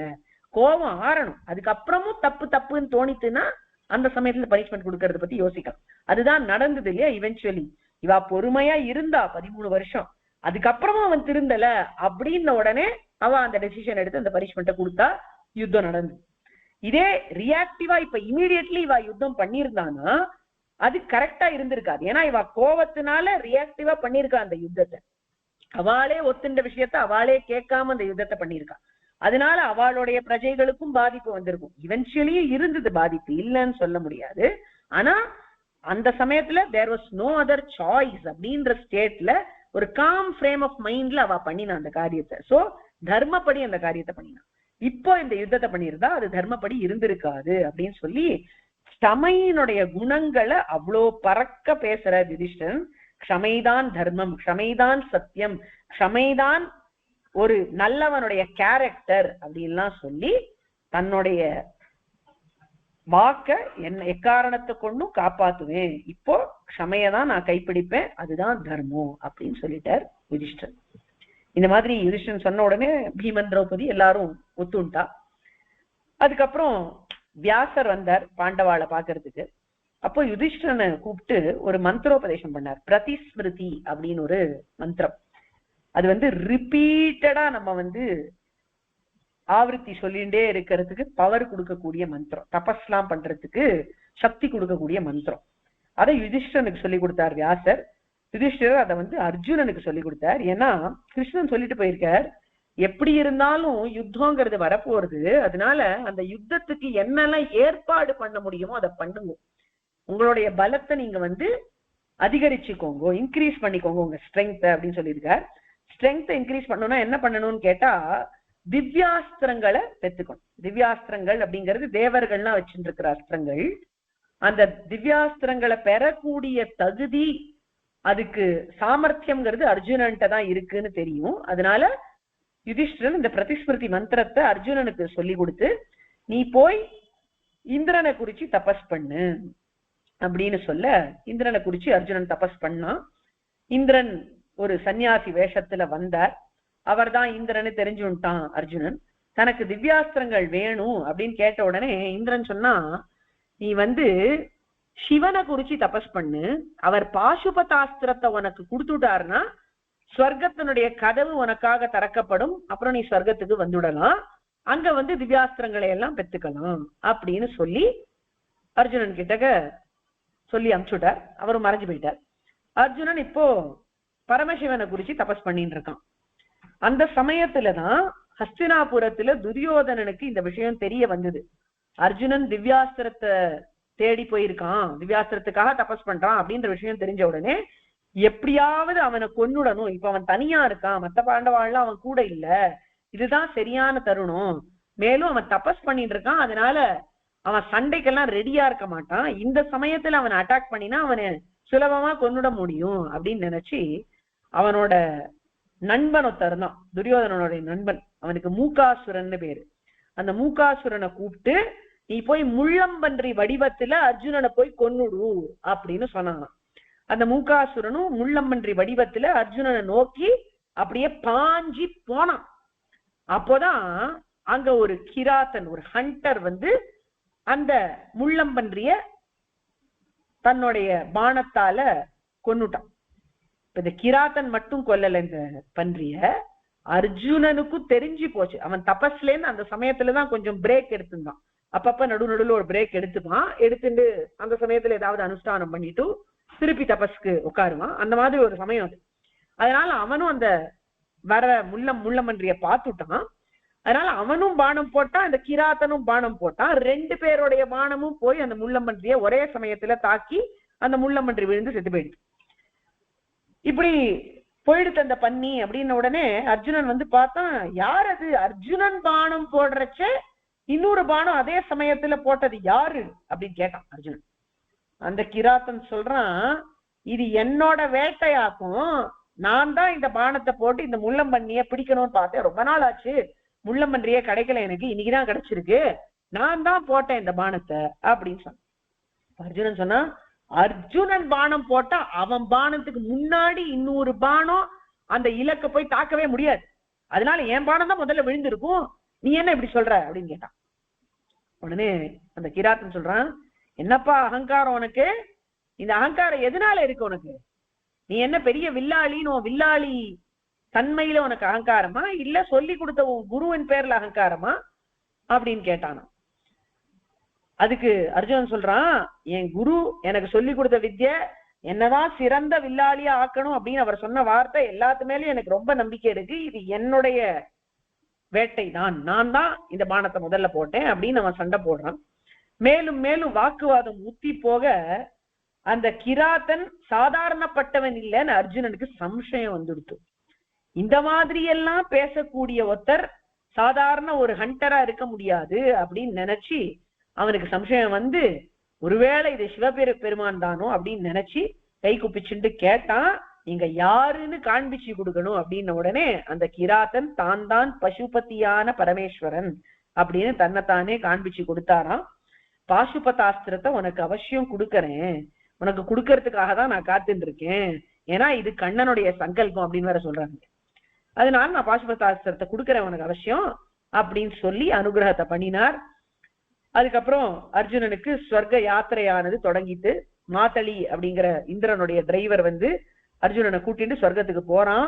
கோபம் ஆறணும், அதுக்கப்புறமும் தப்பு தப்புன்னு தோணித்துன்னா அந்த சமயத்துல பனிஷ்மெண்ட் கொடுக்கறத பத்தி யோசிக்கலாம். அதுதான் நடந்தது இல்லையா? இவென்ச்சுவலி இவா பொறுமையா இருந்தா 13 வருஷம், அதுக்கப்புறமும் அவன் திருந்தல அப்படின்ன உடனே அவ அந்த டெசிஷன் எடுத்து அந்த பனிஷ்மெண்ட்டை கொடுத்தா யுத்தம் நடந்தது. இதே ரியாக்டிவா இப்ப இமீடியட்லி இவா யுத்தம் பண்ணியிருந்தானா அது கரெக்டா இருந்திருக்காது. ஏன்னா இவ கோபத்தினால ரியாக்டிவா பண்ணிருக்கா அந்த யுத்தத்தை. அவளே ஒத்துண்ட விஷயத்த அவளே கேட்காம அந்த யுத்தத்தை பண்ணிருக்கா. அதனால அவளுடைய பிரஜைகளுக்கும் பாதிப்பு வந்திருக்கும். இவென்ச்சுவலியும் இருந்தது பாதிப்பு, இல்லைன்னு சொல்ல முடியாது. ஆனா அந்த சமயத்துல there was no other choice அப்படின்ற ஸ்டேட்ல ஒரு காம் ஃப்ரேம் ஆஃப் மைண்ட்ல அவ பண்ணினா அந்த காரியத்தை. சோ தர்மப்படி அந்த காரியத்தை பண்ணினா. இப்போ இந்த யுத்தத்தை பண்ணியிருந்தா அது தர்மப்படி இருந்திருக்காது அப்படின்னு சொல்லி க்ஷமையினுடைய குணங்களை அவ்வளோ பறக்க பேசுற யுதிஷ்டரன். க்ஷமைதான் தர்மம், க்ஷமைதான் சத்தியம், க்ஷமைதான் ஒரு நல்லவனுடைய கேரக்டர் அப்படின்லாம் சொல்லி தன்னுடைய வாக்க என்ன எக்காரணத்தை கொண்டும் காப்பாத்துவேன், இப்போ க்ஷமையதான் நான் கைப்பிடிப்பேன், அதுதான் தர்மம் அப்படின்னு சொல்லிட்டார் யுதிஷ்டர். இந்த மாதிரி யுதிஷ்டன் சொன்ன உடனே பீமன் திரௌபதி எல்லாரும் ஒத்துண்டா. அதுக்கப்புறம் வியாசர் வந்தார் பாண்டவாளை பாக்குறதுக்கு. அப்போ யுதிஷ்டனை கூப்பிட்டு ஒரு மந்திரோபதேசம் பண்ணார். பிரதிஸ்மிருதி அப்படின்னு ஒரு மந்திரம். அது வந்து ரிப்பீட்டடா நம்ம ஆவர்த்தி சொல்லிண்டே இருக்கிறதுக்கு பவர் கொடுக்கக்கூடிய மந்திரம், தபஸ்லாம் பண்றதுக்கு சக்தி கொடுக்கக்கூடிய மந்திரம். அதை யுதிஷ்டனுக்கு சொல்லி கொடுத்தார் வியாசர். யுதிஷ்டர் அதை அர்ஜுனனுக்கு சொல்லி கொடுத்தார். ஏன்னா கிருஷ்ணன் சொல்லிட்டு போயிருக்கார், எப்படி இருந்தாலும் யுத்தங்கிறது வரப்போறது. அதனால அந்த யுத்தத்துக்கு என்னெல்லாம் ஏற்பாடு பண்ண முடியுமோ அதை பண்ணுங்க. உங்களுடைய பலத்தை நீங்க அதிகரிச்சுக்கோங்க, இன்க்ரீஸ் பண்ணிக்கோங்க உங்க ஸ்ட்ரென்த் அப்படின்னு சொல்லியிருக்கார். ஸ்ட்ரென்த் இன்க்ரீஸ் பண்ணணும்னா என்ன பண்ணணும்னு கேட்டா திவ்யாஸ்திரங்களை பெற்றுக்கணும். திவ்யாஸ்திரங்கள் அப்படிங்கிறது தேவர்கள்லாம் வச்சுட்டு இருக்கிற அஸ்திரங்கள். அந்த திவ்யாஸ்திரங்களை பெறக்கூடிய தகுதி, அதுக்கு சாமர்த்தியம்ங்கிறது அர்ஜுனன்ட்ட தான் இருக்குன்னு தெரியும். அதனால யுதிஷ்டிரன் இந்த பிரதிஸ்மிருதி மந்திரத்தை அர்ஜுனனுக்கு சொல்லி கொடுத்து, நீ போய் இந்திரனை குறிச்சு தபஸ் பண்ணு அப்படின்னு சொல்ல, இந்திரனை குறிச்சு அர்ஜுனன் தபஸ் பண்ணா. இந்திரன் ஒரு சன்னியாசி வேஷத்துல வந்தார். அவர் தான் இந்திரன்னு தெரிஞ்சுட்டான் அர்ஜுனன். தனக்கு திவ்யாஸ்திரங்கள் வேணும் அப்படின்னு கேட்ட உடனே இந்திரன் சொன்னா, நீ சிவனை குறிச்சு தபஸ் பண்ணு, அவர் பாசுபதாஸ்திரத்தை உனக்கு கொடுத்துட்டாருன்னா ஸ்வர்க்கத்தினுடைய கதவு உனக்காக திறக்கப்படும், அப்புறம் நீ ஸ்வர்க்கத்துக்கு வந்துடலாம், அங்க திவ்யாஸ்திரங்களை எல்லாம் பெற்றுக்கலாம் அப்படின்னு சொல்லி அர்ஜுனன் கிட்டக்க சொல்லி அனுப்பிச்சுட்டார். அவரும் மறைஞ்சு போயிட்டார். அர்ஜுனன் இப்போ பரமசிவனை குறிச்சு தபஸ் பண்ணிட்டு இருக்கான். அந்த சமயத்துலதான் ஹஸ்தினாபுரத்துல துரியோதனனுக்கு இந்த விஷயம் தெரிய வந்தது. அர்ஜுனன் திவ்யாஸ்திரத்தை தேடி போயிருக்கான், திவ்யாஸ்திரத்துக்காக தபஸ் பண்றான் அப்படின்ற விஷயம் தெரிஞ்ச உடனே எப்படியாவது அவனை கொன்னுடணும். இப்ப அவன் தனியா இருக்கான், மத்த பாண்டவாள்லாம் அவன் கூட இல்ல, இதுதான் சரியான தருணம். மேலும் அவன் தபஸ் பண்ணிட்டு இருக்கான், அதனால அவன் சண்டைக்கெல்லாம் ரெடியா இருக்க மாட்டான். இந்த சமயத்துல அவனை அட்டாக் பண்ணினா அவனை சுலபமா கொன்னுட முடியும் அப்படின்னு நினைச்சு அவனோட நண்பன் ஒருத்தர் தான், துரியோதனனுடைய நண்பன், அவனுக்கு மூகாசுரன் பேரு. அந்த மூகாசுரனை கூப்பிட்டு, நீ போய் முள்ளம்பன்றி வடிவத்துல அர்ஜுனனை போய் கொன்னுடு அப்படின்னு சொன்னான். அந்த மூகாசுரனும் முள்ளம்பன்றி வடிவத்துல அர்ஜுனனை நோக்கி அப்படியே பாஞ்சி போனான். அப்போதான் அங்க ஒரு கிராத்தன், ஒரு ஹண்டர் அந்த முள்ளம்பன்றிய தன்னுடைய பானத்தால கொன்னுட்டான். இந்த கிராத்தன் மட்டும் கொல்லல இந்த பன்றிய, அர்ஜுனனுக்கும் தெரிஞ்சு போச்சு. அவன் தபஸ்ல இருந்து அந்த சமயத்துலதான் கொஞ்சம் பிரேக் எடுத்துட்டான். அப்பப்ப நடுநடுல ஒரு பிரேக் எடுத்துப்பான். எடுத்துட்டு அந்த சமயத்துல ஏதாவது அனுஷ்டானம் பண்ணிட்டு திருப்பி தபஸ்க்கு உட்காருவான். அந்த மாதிரி ஒரு சமயம் அது. அதனால அவனும் அந்த வர முள்ளமன்றிய பார்த்துட்டான். அதனால அவனும் பானம் போட்டான், அந்த கிராத்தனும் பானம் போட்டான். ரெண்டு பேருடைய பானமும் போய் அந்த முள்ளமன்றிய ஒரே சமயத்துல தாக்கி அந்த முள்ளமன்றி விழுந்து செத்து போயிடுச்சு. இப்படி போயிடுத்து அந்த பன்னி அப்படின்ன உடனே அர்ஜுனன் பார்த்தான், யார் அது? அர்ஜுனன் பானம் போடுறச்ச இன்னொரு பானம் அதே சமயத்துல போட்டது யாரு அப்படின்னு கேட்டான் அர்ஜுனன். அந்த கிராத்தன் சொல்றான், இது என்னோட வேட்டையாக்கும், நான் தான் இந்த பானத்தை போட்டு இந்த முள்ளம்பன்னிய பிடிக்கணும்னு பார்த்தேன், ரொம்ப நாள் ஆச்சு, முள்ளம்பன்றியே கிடைக்கல, எனக்கு இன்னைக்குதான் கிடைச்சிருக்கு, நான் தான் போட்டேன் இந்த பானத்தை அப்படின்னு சொன்னான். அர்ஜுனன் சொன்னா, அர்ஜுனன் பானம் போட்டா அவன் பானத்துக்கு முன்னாடி இன்னொரு பானம் அந்த இலக்க போய் தாக்கவே முடியாது, அதனால என் பானம் தான் முதல்ல விழுந்திருக்கும், நீ என்ன இப்படி சொல்ற அப்படின்னு கேட்டான். உடனே அந்த கிராத்தன் சொல்றான், என்னப்பா அகங்காரம் உனக்கு? இந்த அகங்காரம் எதனால இருக்கு உனக்கு? நீ என்ன பெரிய வில்லாளின்னு வில்லாளி தன்மையில உனக்கு அகங்காரமா, இல்ல சொல்லி கொடுத்த உன் குருவின் பேர்ல அகங்காரமா அப்படின்னு கேட்டானா. அதுக்கு அர்ஜுனன் சொல்றான், என் குரு எனக்கு சொல்லி கொடுத்த வித்யை என்னதான் சிறந்த வில்லாளியா ஆக்கணும் அப்படின்னு அவர் சொன்ன வார்த்தை எல்லாத்து மேலயும் எனக்கு ரொம்ப நம்பிக்கை இருக்கு, இது என்னுடைய வேட்டை தான், நான் தான் இந்த பானத்தை முதல்ல போட்டேன் அப்படின்னு அவன் சண்டை போடுறான். மேலும் மேலும் வாக்குவாதம் ஊத்தி போக அந்த கிராத்தன் சாதாரணப்பட்டவன் இல்லைன்னு அர்ஜுனனுக்கு சம்சயம் வந்துடுத்து. இந்த மாதிரி எல்லாம் பேசக்கூடிய ஒருத்தர் சாதாரண ஒரு ஹண்டரா இருக்க முடியாது அப்படின்னு நினைச்சு அவனுக்கு சம்சயம் ஒருவேளை இது சிவபெருமான் தானோ அப்படின்னு நினைச்சு கை குப்பிச்சுட்டு கேட்டான், நீங்க யாருன்னு காண்பிச்சு கொடுக்கணும் அப்படின்ன உடனே அந்த கிராத்தன் தான் தான் பசுபதியான பரமேஸ்வரன் அப்படின்னு தன்னைத்தானே காண்பிச்சு கொடுத்தாராம். பாசுபதாஸ்திரத்தை உனக்கு அவசியம் கொடுக்கறேன், உனக்கு கொடுக்கறதுக்காக தான் நான் காத்துட்டு இருக்கேன், ஏன்னா இது கண்ணனுடைய சங்கல்பம் அப்படின்னு வேற சொல்றாங்க, அதனால நான் பாசுபதாஸ்திரத்தை கொடுக்கறேன் உனக்கு அவசியம் அப்படின்னு சொல்லி அனுகிரகத்தை பண்ணினார். அதுக்கப்புறம் அர்ஜுனனுக்கு ஸ்வர்க்க யாத்திரையானது தொடங்கிட்டு, மாத்தளி அப்படிங்கிற இந்திரனுடைய டிரைவர் அர்ஜுனனை கூட்டிட்டு ஸ்வர்க்கத்துக்கு போறான்.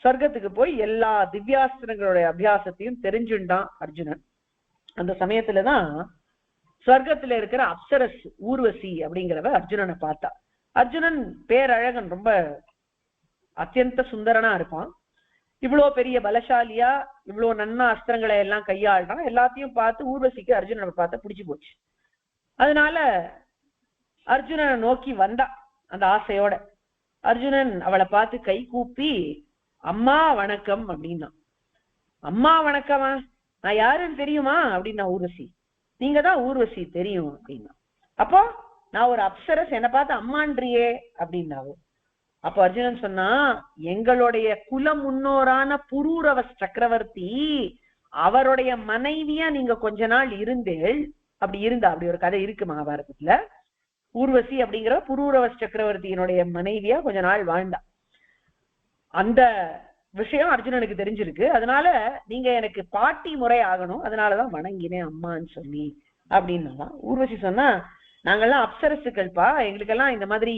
ஸ்வர்க்கத்துக்கு போய் எல்லா திவ்யாஸ்திரங்களுடைய அபியாசத்தையும் தெரிஞ்சுட்டான் அர்ஜுனன். அந்த சமயத்துலதான் ஸ்வர்க்கத்துல இருக்கிற அப்சரஸ் ஊர்வசி அப்படிங்கிறவ அர்ஜுனனை பார்த்தா. அர்ஜுனன் பேரழகன், ரொம்ப அத்தியந்த சுந்தரனா இருப்பான். இவ்வளோ பெரிய பலசாலியா இவ்வளோ நன்னா அஸ்திரங்களை எல்லாம் கையாள்றான். எல்லாத்தையும் பார்த்து ஊர்வசிக்கு அர்ஜுனனை பார்த்து பிடிச்சு போச்சு. அதனால அர்ஜுனனை நோக்கி வந்தா அந்த ஆசையோட. அர்ஜுனன் அவளை பார்த்து கை கூப்பி அம்மா வணக்கம் அப்படின்னா. அம்மா வணக்கமா? நான் யாருன்னு தெரியுமா அப்படின்னா ஊர்வசி. நீங்க தான் ஊர்வசி தெரியும் அப்படின்னா. அப்போ நான் ஒரு அப்சரஸ், என்னை பார்த்து அம்மான்றியே அப்படின்னாவோ. அப்போ அர்ஜுனன் சொன்னா, எங்களுடைய குல முன்னோரான புரூரவ சக்கரவர்த்தி அவருடைய மனைவியா நீங்க கொஞ்ச நாள் இருந்தேள். அப்படி ஒரு கதை இருக்கு மகாபாரதத்துல. ஊர்வசி அப்படிங்கிற புரூரவ சக்கரவர்த்தியினுடைய மனைவியா கொஞ்ச நாள் வாழ்ந்தா. அந்த விஷயம் அர்ஜுனனுக்கு தெரிஞ்சிருக்கு. அதனால நீங்க எனக்கு பாட்டி முறை ஆகணும், அதனாலதான் வணங்கினேன் அம்மான்னு சொல்லி அப்படின்னா. ஊர்வசி சொன்னா, நாங்கெல்லாம் அப்சரசுகள்பா, எங்களுக்கெல்லாம் இந்த மாதிரி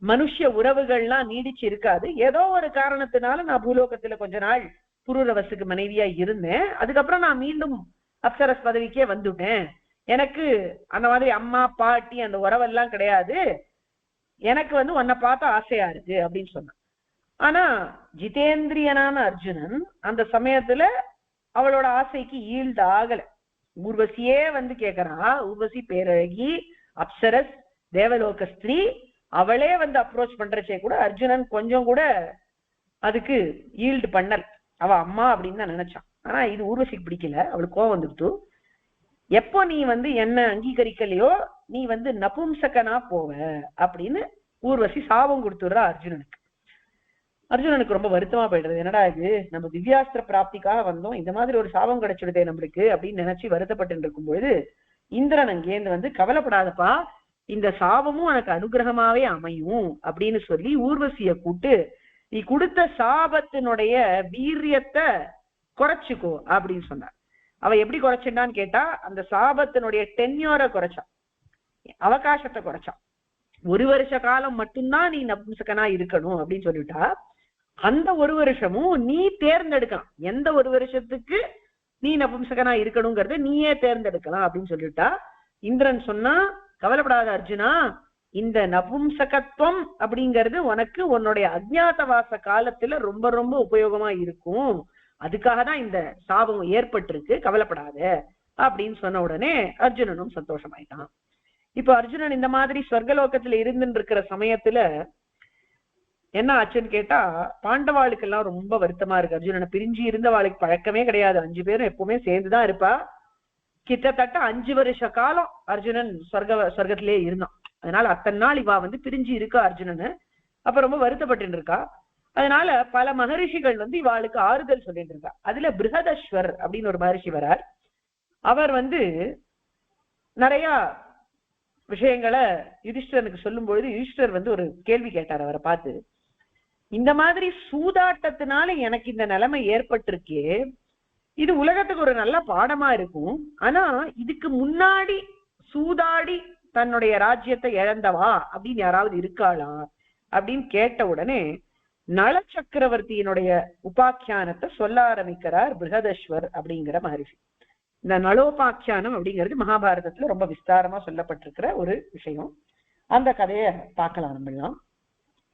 மனுஷ உறவுகள்லாம் நீடிச்சு இருக்காது. ஏதோ ஒரு காரணத்தினால நான் பூலோகத்துல கொஞ்ச நாள் புரூரவசுக்கு மனைவியா இருந்தேன். அதுக்கப்புறம் நான் மீண்டும் அப்சரஸ் பதவிக்கே வந்துட்டேன். எனக்கு அந்த மாதிரி அம்மா பாட்டி அந்த உறவெல்லாம் கிடையாது. எனக்கு உன்னை பார்த்த ஆசையா இருக்கு அப்படின்னு சொன்னான். ஆனா ஜிதேந்திரியனான அர்ஜுனன் அந்த சமயத்துல அவளோட ஆசைக்கு ஈல்டு ஆகல. ஊர்வசியே கேக்குறா. ஊர்வசி பேரழகி, அப்சரஸ், தேவலோக ஸ்திரீ. அவளே அப்ரோச் பண்றச்சே கூட அர்ஜுனன் கொஞ்சம் கூட அதுக்கு ஈல்டு பண்ணல். அவ அம்மா அப்படின்னு தான் நினைச்சான். ஆனா இது ஊர்வசிக்கு பிடிக்கல. அவளுக்கு கோவம் வந்துடுத்து. எப்போ நீ என்ன அங்கீகரிக்கலையோ நீ நபும்சகனா போவ அப்படின்னு ஊர்வசி சாபம் கொடுத்துடுறா அர்ஜுனனுக்கு. அர்ஜுனனுக்கு ரொம்ப வருத்தமா போயிடுறது. என்னடா இது, நம்ம திவ்யாஸ்திர பிராப்திக்காக வந்தோம், இந்த மாதிரி ஒரு சாபம் கிடைச்சிடுதே நம்மளுக்கு அப்படின்னு நினைச்சு வருத்தப்பட்டு இருக்கும் பொழுது இந்திரன் அங்கேருந்து கவலைப்படாதப்பா, இந்த சாபமும் உனக்கு அனுகிரகமாவே அமையும் அப்படின்னு சொல்லி ஊர்வசிய கூட்டு, நீ கொடுத்த சாபத்தினுடைய வீரியத்தை குறைச்சுக்கோ அப்படின்னு சொன்னார். அவ எப்படி குறைச்சுட்டான்னு கேட்டா, அந்த சாபத்தினுடைய டென்யூரை குறைச்சான், அவகாசத்தை குறைச்சான். 1 வருஷ காலம் மட்டும்தான் நீ நபும்சகனா இருக்கணும் அப்படின்னு சொல்லிட்டா. அந்த 1 வருஷமும் நீ தேர்ந்தெடுக்கலாம், எந்த 1 வருஷத்துக்கு நீ நபும்சகனா இருக்கணுங்கிறத நீயே தேர்ந்தெடுக்கலாம் அப்படின்னு சொல்லிட்டா. இந்திரன் சொன்னா, கவலைப்படாத அர்ஜுனா, இந்த நபும்சகத்துவம் அப்படிங்கிறது உனக்கு உன்னுடைய அஜ்ஞாதவாச காலத்துல ரொம்ப ரொம்ப உபயோகமா இருக்கும். அதுக்காக தான் இந்த சாபம் ஏற்பட்டிருக்கு, கவலைப்படாத அப்படின்னு சொன்ன உடனே அர்ஜுனனும் சந்தோஷமாயிட்டான். இப்ப அர்ஜுனன் இந்த மாதிரி ஸ்வர்கலோகத்துல இருந்துட்டு இருக்கிற சமயத்துல என்ன ஆச்சுன்னு கேட்டா, பாண்டவாளுக்கு எல்லாம் ரொம்ப வருத்தமா இருக்கு. அர்ஜுனனை பிரிஞ்சு இருந்தவாளுக்கு பழக்கமே கிடையாது. 5 பேரும் எப்பவுமே சேர்ந்துதான் இருப்பா. கிட்டத்தட்ட 5 வருஷ காலம் அர்ஜுனன் சொர்க்கத்திலேயே இருந்தான். அதனால அத்தனை நாள் இவா பிரிஞ்சு இருக்கா அர்ஜுனனு. அப்ப ரொம்ப வருத்தப்பட்டு இருக்கா. அதனால பல மகரிஷிகள் இவாளுக்கு ஆறுதல் சொல்லிட்டு இருக்கா. அதுல பிருஹதஸ்வர் அப்படின்னு ஒரு மகரிஷி வரார். அவர் நிறைய விஷயங்களை யுதிஷ்டனுக்கு சொல்லும் பொழுது யுதிஷ்டர் ஒரு கேள்வி கேட்டார் அவரை பார்த்து. இந்த மாதிரி சூதாட்டத்தினால எனக்கு இந்த நிலைமை ஏற்பட்டிருக்கே, இது உலகத்துக்கு ஒரு நல்ல பாடமா இருக்கும். ஆனா இதுக்கு முன்னாடி சூதாடி தன்னுடைய ராஜ்யத்தை இழந்தவா அப்படின்னு யாராவது இருக்காளா அப்படின்னு கேட்ட உடனே நள சக்கரவர்த்தியினுடைய உபாக்கியானத்தை சொல்ல ஆரம்பிக்கிறார் பிருஹதஸ்வர் அப்படிங்கிற மகரிஷி. இந்த நளோபாக்கியானம் அப்படிங்கிறது மகாபாரதத்துல ரொம்ப விஸ்தாரமா சொல்லப்பட்டிருக்கிற ஒரு விஷயம். அந்த கதையை பார்க்கலாம் நம்மளாம்.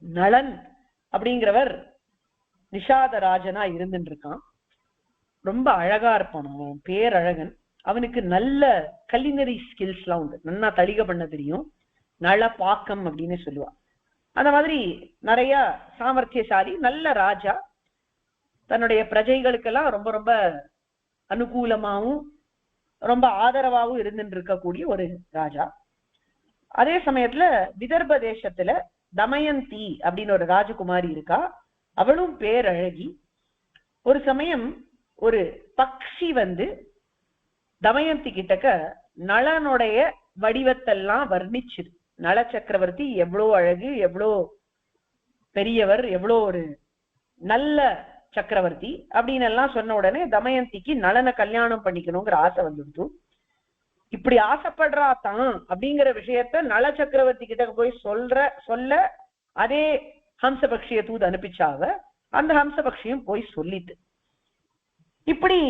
நளன் அப்படிங்கிறவர் நிஷாத ராஜனா இருந்துட்டு இருக்கான். ரொம்ப அழகா இருப்பான், அவன் பேரழகன். அவனுக்கு நல்ல கலினரி ஸ்கில்ஸ் எல்லாம் உண்டு, நல்லா தளிக பண்ண தெரியும். நள பாக்கம் அப்படின்னு சொல்லுவா. அந்த மாதிரி நிறைய சாமர்த்தியசாலி, நல்ல ராஜா. தன்னுடைய பிரஜைகளுக்கெல்லாம் ரொம்ப ரொம்ப அனுகூலமாவும் ரொம்ப ஆதரவாகவும் இருந்துட்டு இருக்கக்கூடிய ஒரு ராஜா. அதே சமயத்துல விதர்ப தேசத்துல தமயந்தி அப்படின்னு ஒரு ராஜகுமாரி இருக்கா. அவளும் பேரழகி. ஒரு சமயம் ஒரு பக்ஷி தமயந்தி கிட்டக்க நளனுடைய வடிவத்தெல்லாம் வர்ணிச்சிரு. நள சக்கரவர்த்தி எவ்வளோ அழகு, எவ்வளோ பெரியவர், எவ்வளோ ஒரு நல்ல சக்கரவர்த்தி அப்படின்னு எல்லாம் சொன்ன உடனே தமயந்திக்கு நளனை கல்யாணம் பண்ணிக்கணுங்கிற ஆசை வந்துடுது. இப்படி ஆசைப்படுறா தான் அப்படிங்கிற விஷயத்த நள சக்கரவர்த்தி கிட்ட போய் சொல்ல அதே ஹம்சபக்ஷிய தூது அனுப்பிச்சாவ. அந்த ஹம்சபக்ஷியும் போய் சொல்லிட்டு, இப்படி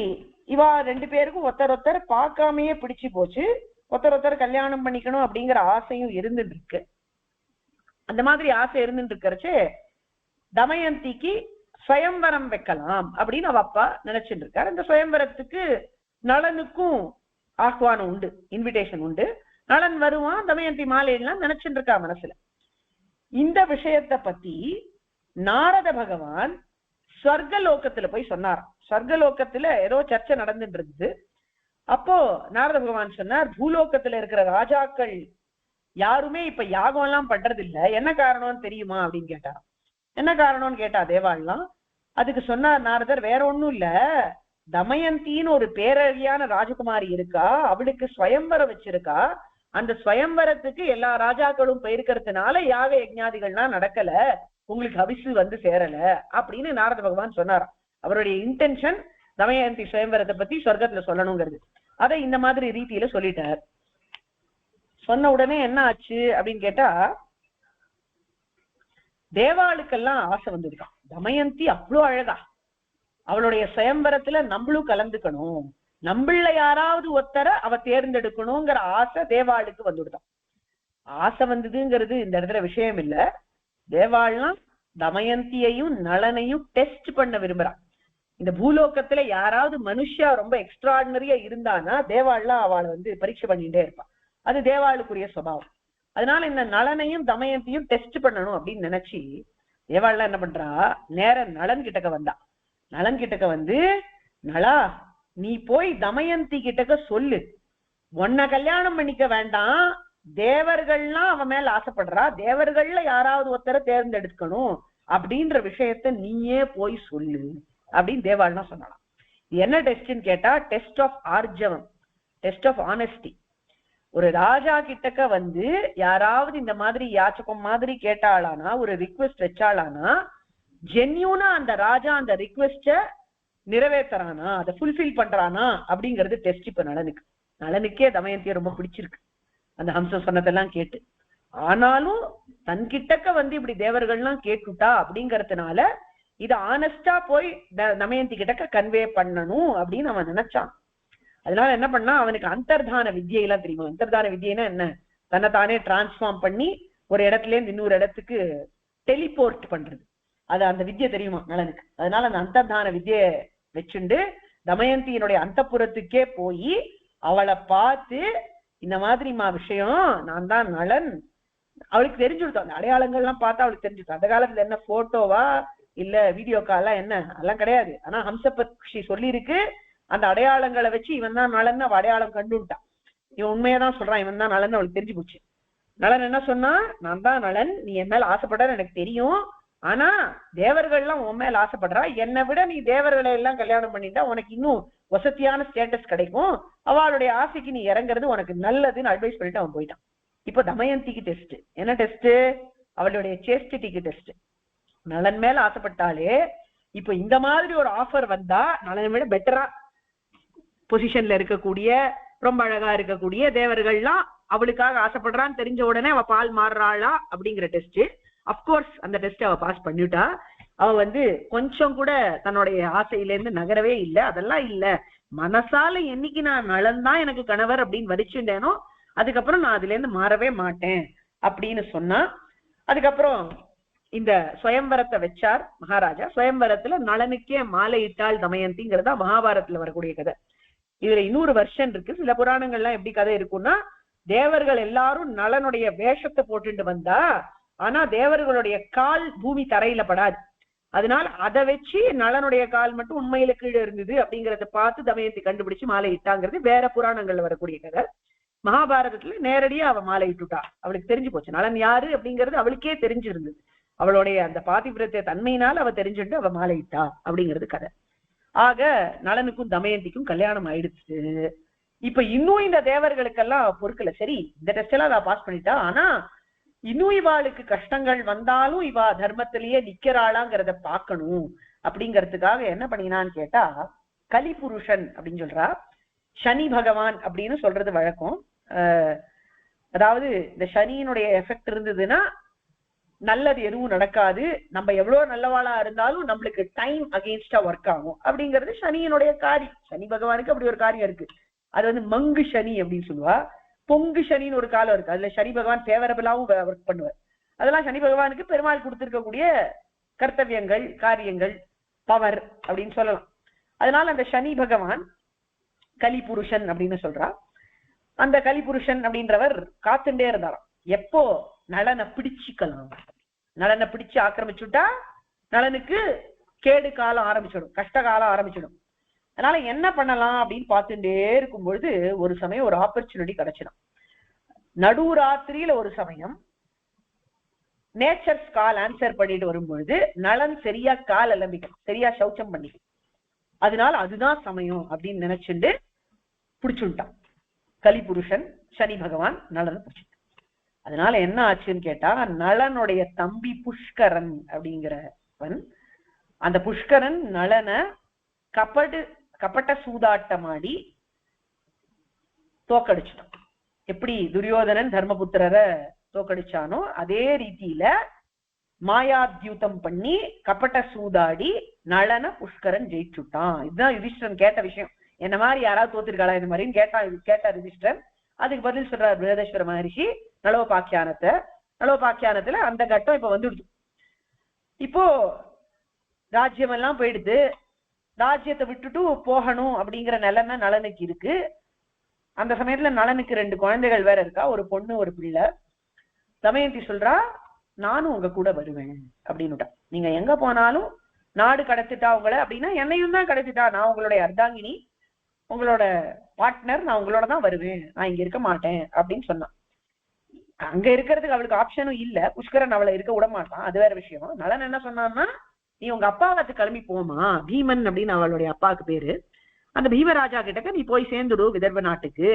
இவா 2 பேருக்கும் ஒருத்தர் பார்க்காமையே பிடிச்சு போச்சு. ஒருத்தர் கல்யாணம் பண்ணிக்கணும் அப்படிங்கிற ஆசையும் இருந்துட்டு இருக்கு. அந்த மாதிரி ஆசை இருந்துட்டு இருக்கிறச்சு தமயந்திக்கு சுயம்பரம் வைக்கலாம் அப்படின்னு அவ அப்பா நினைச்சுட்டு இருக்காரு. அந்த சுயம்பரத்துக்கு நளனுக்கும் ஆஹ்வானம் உண்டு, இன்விடேஷன் உண்டு. நளன் வருவான், தமயந்தி மாலையெல்லாம் நினைச்சுட்டு இருக்கா மனசுல. இந்த விஷயத்தை பத்தி நாரத பகவான் ஸ்வர்கலோகத்துல போய் சொன்னாராம். ஸ்வர்கலோகத்துல ஏதோ சர்ச்சை நடந்துட்டு இருந்தது. அப்போ நாரத பகவான் சொன்னார், பூலோகத்துல இருக்கிற ராஜாக்கள் யாருமே இப்ப யாகம் எல்லாம் பண்றது இல்ல, என்ன காரணம்னு தெரியுமா அப்படின்னு கேட்டாராம். என்ன காரணம்னு கேட்டா தேவாள்லாம். அதுக்கு சொன்னார் நாரதர், வேற ஒண்ணும் இல்ல, தமயந்தின்னு ஒரு பேரழியான ராஜகுமாரி இருக்கா, அவளுக்கு ஸ்வயம்பரம் வச்சிருக்கா. அந்த ஸ்வயம்பரத்துக்கு எல்லா ராஜாக்களும் போயிருக்கிறதுனால யாக யஜ்ஞாதிகள்லாம் நடக்கல, உங்களுக்கு அபிசு வந்து சேரல அப்படின்னு நாரத பகவான் சொன்னாராம். அவருடைய இன்டென்ஷன் தமயந்தி ஸ்வயம்பரத்தை பத்தி சொர்க்கத்துல சொல்லணுங்கிறது. அதை இந்த மாதிரி ரீதியில சொல்லிட்டார். சொன்ன உடனே என்ன ஆச்சு அப்படின்னு கேட்டா, தேவாளுக்கெல்லாம் ஆசை வந்துருக்கான். தமயந்தி அவ்வளோ அழகா, அவளுடைய சுயம்பரத்துல நம்மளும் கலந்துக்கணும், நம்மள யாராவது ஒருத்தர அவ தேர்ந்தெடுக்கணுங்கிற ஆசை தேவாளுக்கு வந்துடுதான். ஆசை வந்ததுங்கிறது இந்த இடத்துல விஷயம் இல்ல. தேவாள்லாம் தமயந்தியையும் நளனையும் டெஸ்ட் பண்ண விரும்புறான். இந்த பூலோகத்துல யாராவது மனுஷா ரொம்ப எக்ஸ்ட்ராடினரியா இருந்தானா தேவாள்லாம் அவளை வந்து பரீட்சை பண்ணிட்டே இருப்பான். அது தேவாளுக்குரிய சுபாவம். அதனால இந்த நளனையும் தமயந்தியும் டெஸ்ட் பண்ணணும் அப்படின்னு நினைச்சு தேவாள்லாம் என்ன பண்றா, நேர நளன் கிட்டக்க வந்தா. நளன் கிட்டக்க வந்து, நளா நீ போய் தமயந்தி கிட்டக்க சொல்லு, உன்னை கல்யாணம் பண்ணிக்க வேண்டாம், தேவர்கள்லாம் அவன் மேல ஆசைப்படுறா, தேவர்கள்ல யாராவது ஒருத்தரை தேர்ந்தெடுக்கணும் அப்படின்ற விஷயத்த நீயே போய் சொல்லு அப்படின்னு தேவாள்னா சொன்னாலாம். என்ன டெஸ்ட்ன்னு கேட்டா, டெஸ்ட் ஆஃப் ஆர்ஜவம், டெஸ்ட் ஆஃப் ஆனஸ்டி. ஒரு ராஜா கிட்டக்க வந்து யாராவது இந்த மாதிரி யாச்சகம் மாதிரி கேட்டாளானா, ஒரு ரிக்வெஸ்ட் வச்சாளானா, ஜென்யூனா அந்த ராஜா அந்த ரிக்வெஸ்ட நிறைவேற்றுறானா, அதை ஃபுல்ஃபில் பண்றானா அப்படிங்கிறது டெஸ்ட். இப்ப நளனுக்கு, நளனுக்கே தமயந்திய ரொம்ப பிடிச்சிருக்கு அந்த ஹம்சம் சொன்னதெல்லாம் கேட்டு. ஆனாலும் தன்கிட்டக்க வந்து இப்படி தேவர்கள்லாம் கேட்டுட்டா அப்படிங்கறதுனால இதை ஆனஸ்டா போய் தமயந்தி கிட்டக்க கன்வே பண்ணணும் அப்படின்னு அவன் நினைச்சான். அதனால என்ன பண்ணா, அவனுக்கு அந்தர்தான வித்தியெல்லாம் தெரியுமா? அந்தர்தான வித்தியன்னா என்ன, தன்னைத்தானே டிரான்ஸ்ஃபார்ம் பண்ணி ஒரு இடத்துல இருந்து இன்னொரு இடத்துக்கு டெலிபோர்ட் பண்றது, அது அந்த வித்தியை தெரியுமா நளனுக்கு. அதனால அந்த அந்தர்தான வித்தியை வச்சுண்டு தமயந்தியினுடைய அந்தப்புறத்துக்கே போய் அவளை பார்த்து, இந்த மாதிரிமா விஷயம், நான் தான் நளன், அவளுக்கு தெரிஞ்சுடுத்தோம். அந்த அடையாளங்கள்லாம் பார்த்தா அவளுக்கு தெரிஞ்சுட்டோம். அந்த காலத்துல என்ன போட்டோவா இல்ல வீடியோ காலா என்ன அதெல்லாம் கிடையாது. ஆனா ஹம்சபக்ஷி சொல்லி இருக்கு, அந்த அடையாளங்களை வச்சு இவன் தான் நளன் அவ அடையாளம் கண்டுட்டான். இவன் உண்மையதான் சொல்றான், இவன் தான் நளன் அவளுக்கு தெரிஞ்சு போச்சு. நளன் என்ன சொன்னா, நான் தான் நளன், நீ என் மேல ஆசைப்படுற எனக்கு தெரியும், ஆனா தேவர்கள்லாம் உன் மேல ஆசைப்படுறா, என்னை விட நீ தேவர்களை எல்லாம் கல்யாணம் பண்ணிட்டா உனக்கு இன்னும் வசதியான ஸ்டேட்டஸ் கிடைக்கும், அவளுடைய ஆசைக்கு நீ இறங்குறது உனக்கு நல்லதுன்னு அட்வைஸ் பண்ணிட்டு அவன் போயிட்டான். இப்போ தமயந்திக்கு டெஸ்ட். என்ன டெஸ்ட்? அவளுடைய சேஸ்டிட்டிக்கு டெஸ்ட். நளன் மேல ஆசைப்பட்டாலே இப்ப இந்த மாதிரி ஒரு ஆஃபர் வந்தா நளனை விட பெட்டரா பொசிஷன்ல இருக்கக்கூடிய ரொம்ப அழகா இருக்கக்கூடிய தேவர்கள்லாம் அவளுக்காக ஆசைப்படுறான்னு தெரிஞ்ச உடனே அவ பால் மாறுறாளா அப்படிங்கிற டெஸ்ட். அப்கோர்ஸ் அந்த டெஸ்ட் அவ பாஸ் பண்ணிட்டா. அவ வந்து கொஞ்சம் கூட தன்னுடைய ஆசையில இருந்து நகரவே இல்லை. அதெல்லாம் இல்ல, மனசால என்னைக்கு நான் நளன் தான் எனக்கு கணவர் அப்படின்னு வரிச்சுட்டேனோ அதுக்கப்புறம் நான் அதுல இருந்து மாறவே மாட்டேன் அப்படின்னு சொன்னா. அதுக்கப்புறம் இந்த சுயம்பரத்தை வச்சார் மகாராஜா. சுயம்பரத்துல நளனுக்கே மாலை இட்டாள் தமயந்திங்கிறதா மகாபாரதத்துல வரக்கூடிய கதை. இதுல இன்னொரு வருஷன் இருக்கு. சில புராணங்கள்லாம் எப்படி கதை இருக்கும்னா, தேவர்கள் எல்லாரும் நளனுடைய வேஷத்தை போட்டுட்டு வந்தா, ஆனா தேவர்களுடைய கால் பூமி தரையில படாது. அதனால அதை வச்சு நளனுடைய கால் மட்டும் உண்மையில கீழே இருந்தது அப்படிங்கறத பார்த்து தமயந்தி கண்டுபிடிச்சு மாலை இட்டாங்கிறது வேற புராணங்கள்ல வரக்கூடிய கதை. மகாபாரதத்துல நேரடியா அவ மாலை இட்டுட்டா, அவளுக்கு தெரிஞ்சு போச்சு நளன் யாரு அப்படிங்கிறது அவளுக்கே தெரிஞ்சிருந்தது. அவளுடைய அந்த பாதிவிரத்தை தன்மையினால அவ தெரிஞ்சுட்டு அவ மாலை இட்டா அப்படிங்கிறது கதை. ஆக நளனுக்கும் தமயந்திக்கும் கல்யாணம் ஆயிடுச்சு. இப்ப இன்னும் இந்த தேவர்களுக்கெல்லாம் பொறுக்கல. சரி, இந்த டெஸ்ட் எல்லாம் அவ பாஸ் பண்ணிட்டா, ஆனா இன்னும் இவாளுக்கு கஷ்டங்கள் வந்தாலும் இவா தர்மத்திலேயே நிக்கிறாளாங்கிறத பாக்கணும் அப்படிங்கிறதுக்காக என்ன பண்ணினான்னு கேட்டா, கலிபுருஷன் அப்படின்னு சொல்றா. சனி பகவான் அப்படின்னு சொல்றது வழக்கம். அதாவது இந்த சனியினுடைய எஃபெக்ட் இருந்ததுன்னா நல்லது எதுவும் நடக்காது, நம்ம எவ்வளவு நல்லவாளா இருந்தாலும் நம்மளுக்கு டைம் அகெயின்ஸ்டா ஒர்க் ஆகும் அப்படிங்கிறது சனியினுடைய காரியம். சனி பகவானுக்கு அப்படி ஒரு காரியம் இருக்கு. அது வந்து மங்கு சனி அப்படின்னு சொல்லுவா. பொங்கு சனின்னு ஒரு காலம் இருக்கு. அதுல சனி பகவான் ஃபேவரபிளாவும் ஒர்க் பண்ணுவார். அதெல்லாம் சனி பகவானுக்கு பெருமாள் கொடுத்திருக்கக்கூடிய கர்த்தவியங்கள் காரியங்கள் பவர் அப்படின்னு சொல்லலாம். அதனால அந்த சனி பகவான் கலிபுருஷன் அப்படின்னு சொல்றா. அந்த கலிபுருஷன் அப்படின்றவர் காத்துட்டே இருந்தாராம், எப்போ நளனை பிடிச்சிக்கலாம், நளனை பிடிச்சு ஆக்கிரமிச்சுட்டா நளனுக்கு கேடு காலம் ஆரம்பிச்சிடும், கஷ்ட காலம் ஆரம்பிச்சிடும். அதனால என்ன பண்ணலாம் அப்படின்னு பார்த்துட்டே இருக்கும் பொழுது ஒரு சமயம் ஒரு ஆப்பர்ச்சுனிட்டி கிடைச்சிடும். நடுராத்திரியில ஒரு சமயம் நேச்சர்ஸ் கால் ஆன்சர் பண்ணிட்டு வரும்பொழுது நளன் சரியா கால் அலம்பிக்க, சரியா சௌச்சம் பண்ணி, அதனால அதுதான் சமயம் அப்படின்னு நினைச்சுட்டு பிடிச்சுட்டான் கலிபுருஷன் சனி பகவான் நளனை பிடிச்சிட்டான். அதனால என்ன ஆச்சுன்னு கேட்டா, நளனுடைய தம்பி புஷ்கரன் அப்படிங்கிறவன், அந்த புஷ்கரன் நளனை கபட்ட சூதாட்டமாடி தோக்கடிச்சிட்டான். எப்படி துரியோதனன் தர்மபுத்திரரை தோக்கடிச்சானோ அதே ரீதியில மாயாத்யூதம் பண்ணி கபட்ட சூதாடி நளன புஷ்கரன் ஜெயிச்சுட்டான். இதுதான் யுதிஷ்டிரன் கேட்ட விஷயம். என்ன மாதிரி யாராவது தோத்திருக்காளா இது மாதிரின்னு கேட்டார் யுதிஷ்டிரன். அதுக்கு பதில் சொல்றார் பிரகதேஸ்வர மகரிஷி நலோபாக்கியானத்துல அந்த கட்டம் இப்ப வந்துடுது. இப்போ ராஜ்யம் எல்லாம் போயிடுது, ராஜ்யத்தை விட்டுட்டு போகணும் அப்படிங்கிற நிலைமை நளனுக்கு இருக்கு. அந்த சமயத்துல நளனுக்கு 2 குழந்தைகள் வேற இருக்கா, ஒரு பொண்ணு ஒரு பிள்ளை. தமயந்தி சொல்றா, நானும் உங்க கூட வருவேன் அப்படின்னுட்டா. நீங்க எங்க போனாலும் நாடு கடத்திட்டா உங்களை அப்படின்னா என்னையும் தான் கடத்திட்டா, நான் உங்களுடைய அர்த்தாங்கினி, உங்களோட பார்ட்னர், நான் உங்களோட தான் வருவேன், நான் இங்க இருக்க மாட்டேன் அப்படின்னு சொன்னான். அங்க இருக்கிறதுக்கு அவளுக்கு ஆப்ஷனும் இல்ல, புஷ்கரன் அவளை இருக்க விட மாட்டான், அது வேற விஷயம். நளன் என்ன சொன்னான்னா, நீ உங்க அப்பாவாத்து கிளம்பி போமா, பீமன் அப்படின்னு அவளுடைய அப்பாவுக்கு பேரு, அந்த பீமராஜா கிட்டக்க நீ போய் சேர்ந்துடு விதர்ப நாட்டுக்கு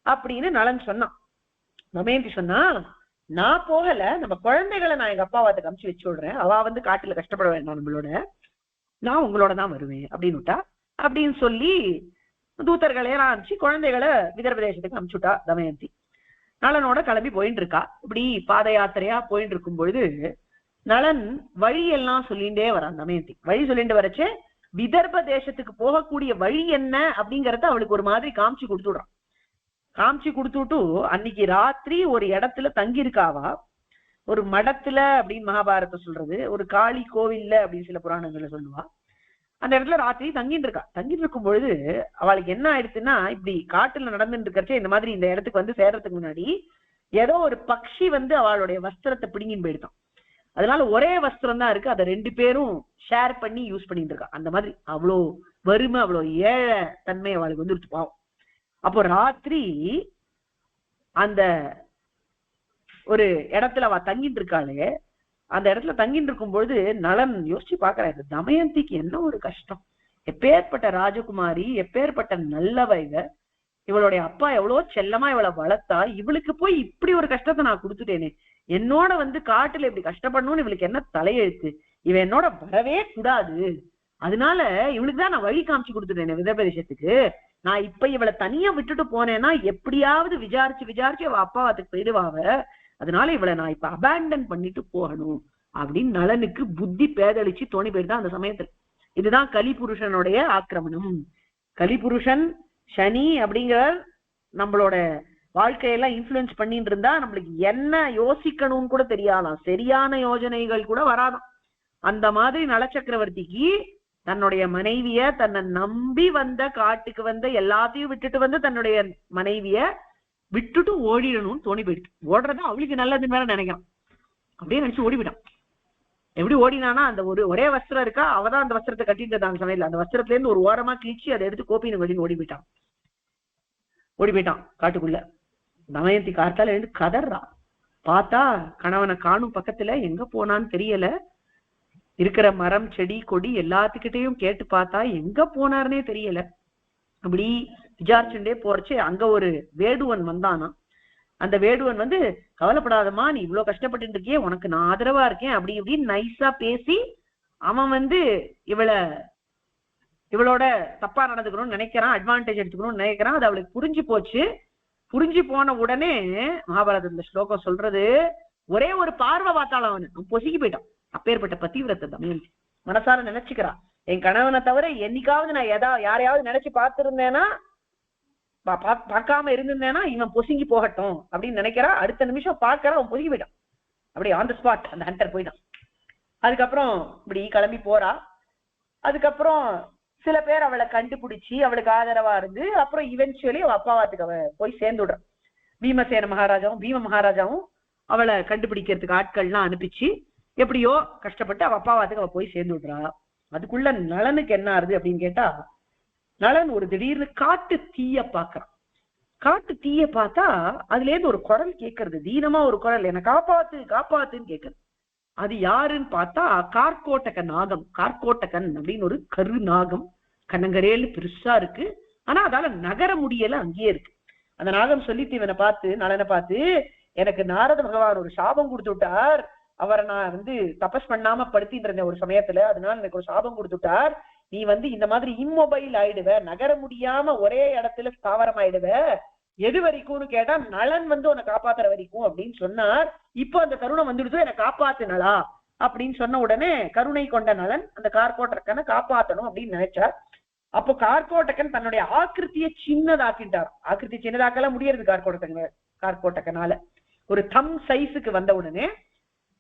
அப்படின்னு நளன் சொன்னான். தமயந்தி சொன்னா, நான் போகல, நம்ம குழந்தைகளை நான் எங்க அப்பாவாத்துக்கு அமுச்சு வச்சு விடுறேன், அவ வந்து காட்டுல கஷ்டப்பட வேண்டாம் நம்மளோட, நான் உங்களோட தான் வருவேன் அப்படின்னுட்டா. அப்படின்னு சொல்லி தூதர்களையெல்லாம் அனுப்பிச்சு குழந்தைகளை விதர்ப தேசத்துக்கு அனுப்பிச்சுட்டா தமயந்தி. நளனோட கிளம்பி போயிட்டு இருக்கா. இப்படி பாத யாத்திரையா போயிட்டு இருக்கும் பொழுது நளன் வழியெல்லாம் சொல்லிண்டே வரான். தமயந்தி வழி சொல்லிட்டு வரச்சு விதர்ப தேசத்துக்கு போகக்கூடிய வழி என்ன அப்படிங்கறத அவளுக்கு ஒரு மாதிரி காமிச்சு கொடுத்துடுறான். காமிச்சு கொடுத்துட்டு அன்னைக்கு ராத்திரி ஒரு இடத்துல தங்கி இருக்காவா, ஒரு மடத்துல அப்படின்னு மகாபாரத சொல்றது, ஒரு காளி கோவில்ல அப்படின்னு சில புராணங்கள்ல சொல்லுவா. அந்த இடத்துல ராத்திரி தங்கிட்டு இருக்கா. தங்கிட்டு இருக்கும் பொழுது அவளுக்கு என்ன ஆயிடுச்சுன்னா, இப்படி காட்டுல நடந்துட்டு இருக்கிறச்சே இந்த மாதிரி இந்த இடத்துக்கு வந்து சேர்றதுக்கு முன்னாடி ஏதோ ஒரு பக்ஷி வந்து அவளுடைய வஸ்திரத்தை பிடிங்கின்னு போயிடுதான். அதனால ஒரே வஸ்திரம் தான் இருக்கு, அதை 2 பேரும் ஷேர் பண்ணி யூஸ் பண்ணிட்டு இருக்கா. அந்த மாதிரி அவ்வளோ வறுமை, அவ்வளோ ஏழை தன்மை அவளுக்கு வந்து பாவம். அப்போ ராத்திரி அந்த ஒரு இடத்துல அவ தங்கிட்டு இருக்காளே, அந்த இடத்துல தங்கிட்டு இருக்கும் பொழுது நளன் யோசிச்சு பாக்குறாரு, தமயந்திக்கு என்ன ஒரு கஷ்டம், எப்பேற்பட்ட ராஜகுமாரி, எப்பேற்பட்ட நல்லவ இவ, இவளுடைய அப்பா எவ்வளோ செல்லமா இவளை வளர்த்தா, இவளுக்கு போய் இப்படி ஒரு கஷ்டத்தை நான் கொடுத்துட்டேனே, என்னோட வந்து காட்டுல இப்படி கஷ்டப்படணும்னு இவளுக்கு என்ன தலையெழுத்து, இவ என்னோட வரவே கூடாது, அதனால இவளுக்கு தான் நான் வழி காமிச்சு கொடுத்துட்டேனே விதர்பதேசத்துக்கு, நான் இப்ப இவளை தனியா விட்டுட்டு போனேன்னா எப்படியாவது விசாரிச்சு அவ அப்பாவாத்துக்கு போயிடுவாவ, அதனால இவளை நான் இப்ப அபேண்டன் பண்ணிட்டு போகணும் அப்படின்னு நளனுக்கு புத்தி பேதளிச்சு தோணி போயிடுதான் அந்த சமயத்துல. இதுதான் கலிபுருஷனுடைய ஆக்கிரமணம். கலிபுருஷன் சனி அப்படிங்கிற நம்மளோட வாழ்க்கையெல்லாம் இன்ஃபுளுன்ஸ் பண்ணிட்டு இருந்தா நம்மளுக்கு என்ன யோசிக்கணும்னு கூட தெரியாதான், சரியான யோஜனைகள் கூட வராதான். அந்த மாதிரி நளச்சக்கரவர்த்திக்கு தன்னுடைய மனைவிய, தன்னை நம்பி வந்த காட்டுக்கு வந்த எல்லாத்தையும் விட்டுட்டு வந்து தன்னுடைய மனைவிய விட்டுட்டு ஓடிடணும்னு தோணி போயிடுச்சு. ஓடுறதா அவளுக்கு நல்லதுன்னு வேற நினைக்கிறான். அப்படியே நினைச்சு ஓடிவிட்டான். எப்படி ஓடினானா, அந்த ஒரே வஸ்திரம் இருக்கா, அவதான் அந்த வஸ்திரத்தை கட்டிட்டு இருந்தாங்க சமையல், அந்த வஸ்திரத்துல இருந்து ஒரு ஓரமா கிழிச்சு அதை எடுத்து கோப்பின்னு வெளின்னு ஓடி போயிட்டான் காட்டுக்குள்ள. தமயந்தி காத்தால எழுந்து கதறா. பார்த்தா கணவனை காணும் பக்கத்துல, எங்க போனான்னு தெரியல. இருக்கிற மரம் செடி கொடி எல்லாத்துக்கிட்டையும் கேட்டு பார்த்தா எங்க போனாருன்னே தெரியல. அப்படி விசாரிச்சுட்டே போறச்சு அங்க ஒரு வேடுவன் வந்தானா. அந்த வேடுவன் வந்து, கவலைப்படாதமா, நீ இவ்வளவு கஷ்டப்பட்டு இருக்கியே, உனக்கு நான் ஆதரவா இருக்கேன் அப்படி இப்படின்னு நைஸா பேசி அவன் வந்து இவளோட தப்பா நடந்துக்கணும்னு நினைக்கிறான், அட்வான்டேஜ் எடுத்துக்கணும்னு நினைக்கிறான். அது அவளுக்கு புரிஞ்சு போச்சு. புரிஞ்சு போன உடனே மகாபாரத இந்த ஸ்லோகம் சொல்றது, ஒரே ஒரு பார்வை பார்த்தாலும் அவன் பொசுக்கி போயிட்டான். அப்பேற்பட்ட பதிவிரத்தை தமயந்தி மனசார நினைச்சுக்கிறா, என் கணவனை தவிர என்னைக்காவது நான் யாரையாவது நினைச்சு பார்த்திருந்தேன்னா, பார்க்காம இருந்திருந்தேன்னா இவன் பொசுங்கி போகட்டும் அப்படின்னு நினைக்கிறா. அடுத்த நிமிஷம் பார்க்கறா, அவன் பொசுங்கி போயிட்டான். அப்படியே ஆன் த ஸ்பாட் அந்த ஹண்டர் போயிட்டான். அதுக்கப்புறம் இப்படி கிளம்பி போறா. அதுக்கப்புறம் சில பேர் அவளை கண்டுபிடிச்சி அவளுக்கு ஆதரவா இருந்து அப்புறம் இவென்ச்சுவலி அவ அப்பாவாத்துக்கு அவ போய் சேர்ந்துடுறான். பீமசேன மகாராஜாவும் பீம மகாராஜாவும் அவளை கண்டுபிடிக்கிறதுக்கு ஆட்கள்லாம் அனுப்பிச்சு எப்படியோ கஷ்டப்பட்டு அவ அப்பாவாத்துக்கு அவ போய் சேர்ந்து விடுறா. அதுக்குள்ள நளனுக்கு என்ன ஆறுது அப்படின்னு கேட்டா, நளன் ஒரு திடீர்னு காட்டு தீய பாக்குறான். காட்டு தீய பார்த்தா அதுல இருந்து ஒரு குரல் கேட்கறது, தீனமா ஒரு குரல், என்ன காப்பாத்து காப்பாத்துன்னு கேட்கறது. அது யாருன்னு பார்த்தா கார்கோட்டக நாகம். கார்கோட்டகன் அப்படின்னு ஒரு கரு நாகம், கண்ணங்கரேன்னு பெருசா இருக்கு. ஆனா அதால நகர முடியல, அங்கேயே இருக்கு. அந்த நாகம் சொல்லிட்டு இவனை பார்த்து, நளனை பார்த்து, எனக்கு நாரத பகவான் ஒரு சாபம் கொடுத்து விட்டார். அவரை நான் தபஸ் பண்ணாம படுத்திட்டு இருந்தேன் ஒரு சமயத்துல, அதனால எனக்கு ஒரு சாபம் கொடுத்து விட்டார். நீ இந்த மாதிரி இம்மொபைல் ஆயிடுவ, நகர முடியாம ஒரே இடத்துல ஸ்தாவரம் ஆயிடுவ. எது வரைக்கும்னு கேட்டா நளன் உன்னை காப்பாத்துற வரைக்கும் அப்படின்னு சொன்னார். இப்போ அந்த தருணம் வந்துடுது, என்னை காப்பாத்துனளா அப்படின்னு சொன்ன உடனே கருணை கொண்ட நளன் அந்த கார்கோட்டக்கனை காப்பாத்தணும் அப்படின்னு நினைச்சார். அப்போ கார்கோட்டக்கன் தன்னுடைய ஆக்கிருத்தியை சின்னதாக்கிட்டார். ஆக்கிருத்தி சின்னதாக்கெல்லாம் முடியறது கார்கோட்டக்கனால. ஒரு தம் சைஸுக்கு வந்த உடனே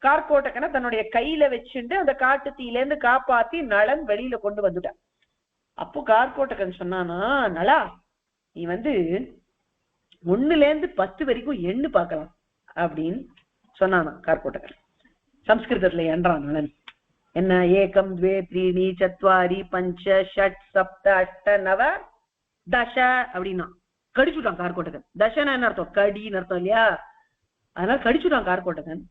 கார்கோட்டக்கனை தன்னுடைய கையில வச்சுட்டு அந்த காட்டு தீயில இருந்து காப்பாத்தி நளன் வெளியில கொண்டு வந்துட்டான். அப்போ கார்கோட்டக்கன் சொன்னானா, நளா நீ 1 to 10 வரைக்கும் எண்ணு பார்க்கலாம் அப்படின்னு சொன்னானா கார்கோட்டக்கன். சம்ஸ்கிருதத்துல என்றான் நளன். என்ன, 1 2 3 4 5 6 7 8 9 10 அப்படின்னா கடிச்சுட்டான் கார்கோட்டகன். தசனா என்ன அர்த்தம்? கடின்னு அர்த்தம் இல்லையா? அதனால கடிச்சுட்டான் கார்கோட்டகன்.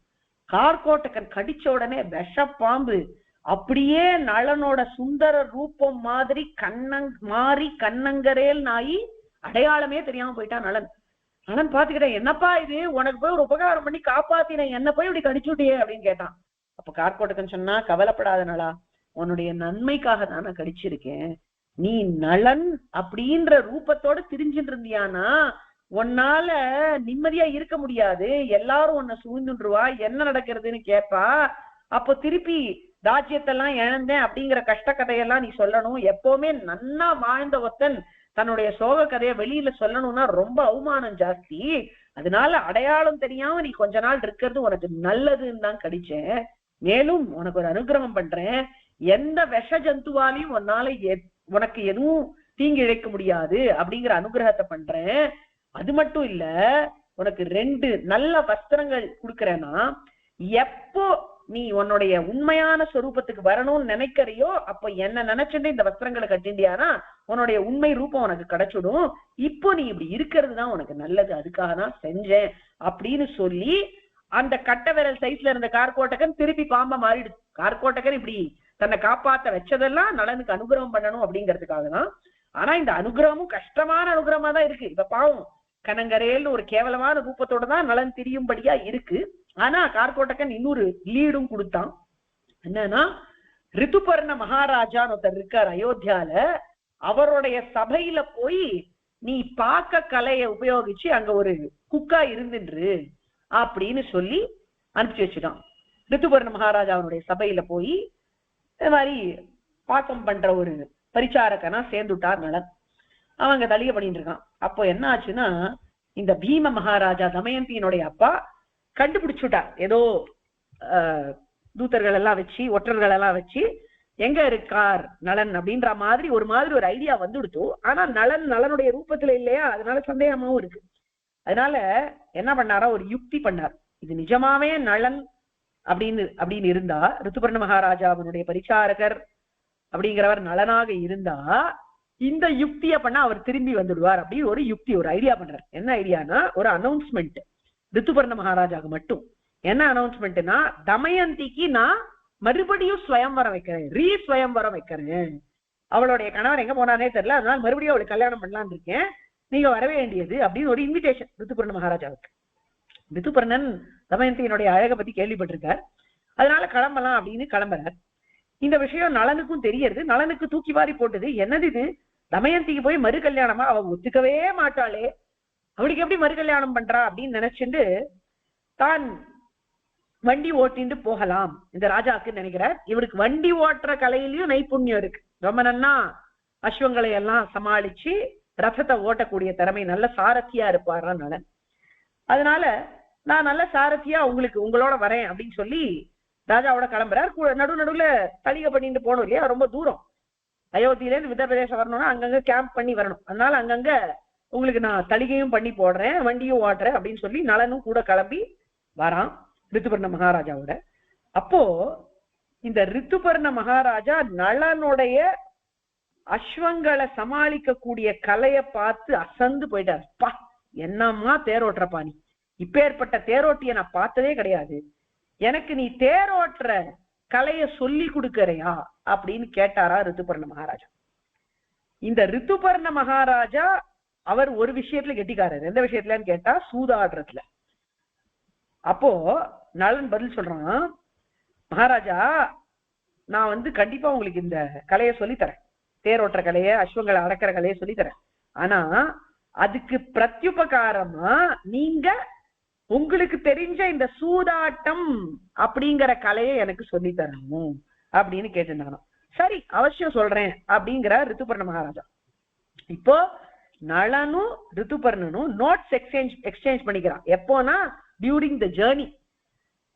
கார்கோட்டகன் கடிச்ச உடனே விஷ பாம்பு அப்படியே நளனோட சுந்தர ரூபம் மாதிரி கண்ணங்கரேல் நாயி அடையாளமே தெரியாம போயிட்டான் நளன். நளன் பாத்துக்கிட்டேன், என்னப்பா இது, உனக்கு போய் ஒரு உபகாரம் பண்ணி காப்பாத்தின, என்ன போய் இப்படி கடிச்சுட்டியே அப்படின்னு கேட்டான். அப்ப கார்கோட்டகன் சொன்னா, கவலைப்படாத நளா, உன்னுடைய நன்மைக்காக தான் நான் கடிச்சிருக்கேன். நீ நளன் அப்படின்ற ரூபத்தோட திரிஞ்சுட்டு இருந்தியானா உன்னால நிம்மதியா இருக்க முடியாது. எல்லாரும் உன்னை சூழ்ந்துருவா, என்ன நடக்கிறதுன்னு கேட்பா. அப்போ திருப்பி ராஜ்யத்தெல்லாம் இழந்தேன் அப்படிங்கிற கஷ்ட கதையெல்லாம் நீ சொல்லணும். எப்பவுமே நன்னா வாழ்ந்த ஒருத்தன் தன்னுடைய சோக கதையை வெளியில சொல்லணும்னா ரொம்ப அவமானம் ஜாஸ்தி. அதனால அடையாளம் தெரியாம நீ கொஞ்ச நாள் இருக்கிறது உனக்கு நல்லதுன்னு தான் கடிச்சேன். மேலும் உனக்கு ஒரு அனுகிரகம் பண்றேன், எந்த விஷ ஜந்துவாலையும் உனக்கு எதுவும் தீங்கு இழைக்க முடியாது அப்படிங்கிற அனுகிரகத்தை பண்றேன். அது மட்டும் இல்ல, உனக்கு 2 நல்ல வஸ்திரங்கள் கொடுக்கறேன்னா, எப்போ நீ உன்னுடைய உண்மையான ஸ்வரூபத்துக்கு வரணும்னு நினைக்கிறியோ அப்ப என்ன நினைச்சுட்டு இந்த வஸ்திரங்களை கட்டிண்டியானா உன்னுடைய உண்மை ரூபம் உனக்கு கிடைச்சிடும். இப்போ நீ இப்படி இருக்கிறது தான் உனக்கு நல்லது, அதுக்காக தான் செஞ்சேன் அப்படின்னு சொல்லி அந்த கட்ட விரல் சைஸ்ல இருந்த கார்கோட்டகன் திருப்பி பாம்பா மாறிடுது. கார்கோட்டகன் இப்படி தன்னை காப்பாத்த வச்சதெல்லாம் நளனுக்கு அனுகிரகம் பண்ணணும் அப்படிங்கிறதுக்காக தான். ஆனா இந்த அனுகிரகமும் கஷ்டமான அனுகிரகமா தான் இருக்கு. இப்ப பாவம் கனங்கரேல்னு ஒரு கேவலமான ரூபத்தோட தான் நளன் திரியும்படியா இருக்கு. ஆனா கார்கோட்டகன் இன்னொரு லீடும் கொடுத்தான். என்னன்னா, ரிதுபர்ண மகாராஜான்னு ஒருத்தர் இருக்கார் அயோத்தியால, அவருடைய சபையில போய் நீ பாக்க கலையை உபயோகிச்சு அங்க ஒரு குக்கா இருந்துன்று அப்படின்னு சொல்லி அனுப்பிச்சு வச்சுட்டான். ரிதுபர்ண மகாராஜாவுடைய சபையில போய் இந்த மாதிரி பாக்கம் பண்ற ஒரு பரிச்சாரக்கனா சேர்ந்துட்டார் நளன். அவங்க தலிக பண்ணிட்டு இருக்கான். அப்போ என்ன ஆச்சுன்னா, இந்த பீம மகாராஜா தமயந்தியினுடைய அப்பா கண்டுபிடிச்சுட்டார். ஏதோ தூதர்கள் எல்லாம் வச்சு ஒற்றர்கள் எல்லாம் வச்சு எங்க இருக்கார் நளன் அப்படின்ற மாதிரி ஒரு ஐடியா வந்துடுத்து. ஆனா நளனுடைய ரூபத்துல இல்லையா, அதனால சந்தேகமாவும் இருக்கு. அதனால என்ன பண்ணாரா, ஒரு யுக்தி பண்ணார். இது நிஜமாவே நளன் அப்படின்னு இருந்தா, ரிதுபர்ண மகாராஜாவினுடைய பரிச்சாரகர் அப்படிங்கிறவர் நளனாக இருந்தா இந்த யுக்திய பண்ணா அவர் திரும்பி வந்துடுவார் அப்படின்னு ஒரு யுக்தி, ஒரு ஐடியா பண்றார். என்ன ஐடியானா, ஒரு அனௌன்ஸ்மெண்ட் ரிதுபர்ண மகாராஜாவுக்கு மட்டும். என்ன அனௌன்ஸ்மெண்ட்னா, தமயந்திக்கு நான் மறுபடியும் ஸ்வயம்வரம் வைக்கிறேன், ஸ்வயம்வரம் வைக்கிறேன். அவளுடைய கணவர் எங்க போனானே தெரியல, அதனால மறுபடியும் அவளுக்கு கல்யாணம் பண்ணலான்னு இருக்கேன், நீங்க வர வேண்டியது அப்படின்னு ஒரு இன்விடேஷன் ரிதுபர்ண மகாராஜாவுக்கு. ரிதுபர்ணன் தமயந்தியினுடைய அழகை பத்தி கேள்விப்பட்டிருக்கார், அதனால கிளம்பலாம் அப்படின்னு கிளம்புறார். இந்த விஷயம் நளனுக்கும் தெரியறது. நளனுக்கு தூக்கி வாரி போட்டது. என்னது இது, தமயந்திக்கு போய் மறு கல்யாணமா, அவ ஒத்துக்கவே மாட்டாளே, அவளுக்கு எப்படி மறு கல்யாணம் பண்றா அப்படின்னு நினைச்சுட்டு தான் வண்டி ஓட்டிட்டு போகலாம் இந்த ராஜாக்கு நினைக்கிறார். இவருக்கு வண்டி ஓட்டுற கலையிலயும் நைப்புண்ணியம் இருக்கு. ரொம்ப நன்னா அஸ்வங்களை எல்லாம் சமாளிச்சு ரதத்தை ஓட்டக்கூடிய திறமை, நல்ல சாரத்தியா இருப்பாரா நளன். அதனால நான் நல்ல சாரத்தியா உங்களோட வரேன் அப்படின்னு சொல்லி ராஜாவோட கிளம்புறார். நடுவுல தலிகை பண்ணிட்டு போனோம் இல்லையா, ரொம்ப தூரம். அயோத்தியிலேருந்து விதர்பிரதேசம் வரணும்னா அங்கங்க கேம்ப் பண்ணி வரணும். அதனால அங்கங்க உங்களுக்கு நான் தளிகையும் பண்ணி போடுறேன், வண்டியும் ஓட்டுறேன் அப்படின்னு சொல்லி நலனும் கூட கிளம்பி வரான் ரித்துபர்ண மகாராஜாவோட. அப்போ இந்த ரித்துபர்ண மகாராஜா நலனுடைய அஸ்வங்களை சமாளிக்க கூடிய கலையை பார்த்து அசந்து போயிட்டார். பா, என்னம்மா தேரோட்டுறப்பா, நீ இப்பேற்பட்ட தேரோட்டிய நான் பார்த்ததே கிடையாது, எனக்கு நீ தேரோட்டுற கலைய சொல்லி கொடுக்கறையா அப்படின்னு கேட்டாரா ரித்துபர்ண மகாராஜா. இந்த ரித்துபர்ண மகாராஜா அவர் ஒரு விஷயத்துல கெட்டிக்காரர். எந்த விஷயத்துலன்னு கேட்டா சூதாடுறதுல. அப்போ நலன் பதில் சொல்றான், மகாராஜா நான் கண்டிப்பா உங்களுக்கு இந்த கலையை சொல்லித்தரேன், தேரோட்டுற கலைய அஸ்வங்களை அடக்கிற கலையை சொல்லித்தரேன். ஆனா அதுக்கு பிரத்யுபகாரமா நீங்க உங்களுக்கு தெரிஞ்ச இந்த சூதாட்டம் அப்படிங்கிற கலையை எனக்கு சொல்லி தரணும் அப்படின்னு கேட்டிருந்தானோ. சரி, அவசியம் சொல்றேன் அப்படிங்கிற ரித்துபர்ண மகாராஜா. இப்போ நலனும் ரித்துபர்ணனும் நோட்ஸ் எக்ஸ்சேஞ்ச் பண்ணிக்கிறான். எப்போனா டியூரிங் த ஜேர்னி.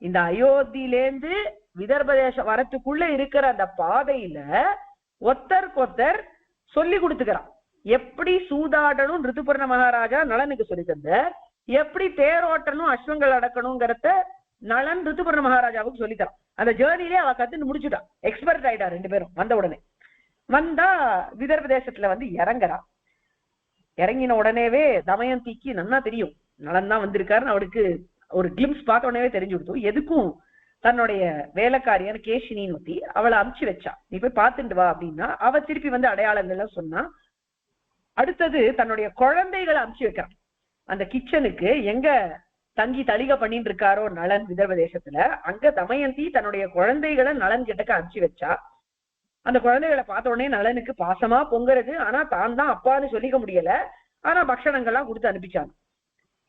இந்த அயோத்தியிலேருந்து விதர்பதேசம் வரத்துக்குள்ள இருக்கிற அந்த பாதையில ஒத்தருக்கொத்தர் சொல்லி கொடுத்துக்கிறான். எப்படி சூதாடணும் ரித்துபர்ண மகாராஜா நலனுக்கு சொல்லி தந்தார், எப்படி தேரோட்டணும் அஸ்வங்கள் அடக்கணுங்கிறத நலன் ரித்துபர்ண மகாராஜாவுக்கு சொல்லித்தரான். அந்த ஜேர்னிலே அவ கத்துன்னு முடிச்சுட்டான், எக்ஸ்பர்ட் ஆயிட்டா. ரெண்டு பேரும் வந்த உடனே வந்தா விதர்பதேசத்துல இறங்குறா. இறங்கின உடனேவே தமயந்திக்கு நன்னா தெரியும் நலன் தான் வந்திருக்காருன்னு. அவளுக்கு ஒரு கிளிம்ஸ் பார்த்த உடனே தெரிஞ்சு கொடுத்தோம். எதுக்கும் தன்னுடைய வேலைக்காரியான கேஷினின்னு ஒத்தி அவளை அமுச்சு வச்சா, நீ போய் பார்த்துட்டு வா அப்படின்னா. அவ திருப்பி அடையாளங்கள்லாம் சொன்னா. அடுத்தது தன்னுடைய குழந்தைகளை அமுச்சு வைக்கிறான் அந்த கிச்சனுக்கு. எங்க தங்கி தளிகை பண்ணிட்டு இருக்காரோ நலன் விதர்பதேசத்துல, அங்க தமயந்தி தன்னுடைய குழந்தைகளை நலன் கிட்டக்க அமுச்சு வச்சா. அந்த குழந்தைகளை பார்த்த உடனே நலனுக்கு பாசமா பொங்குறது. ஆனா தான் அப்பான்னு சொல்லிக்க முடியல. ஆனா பக்ஷணங்கள்லாம் கொடுத்து அனுப்பிச்சாங்க.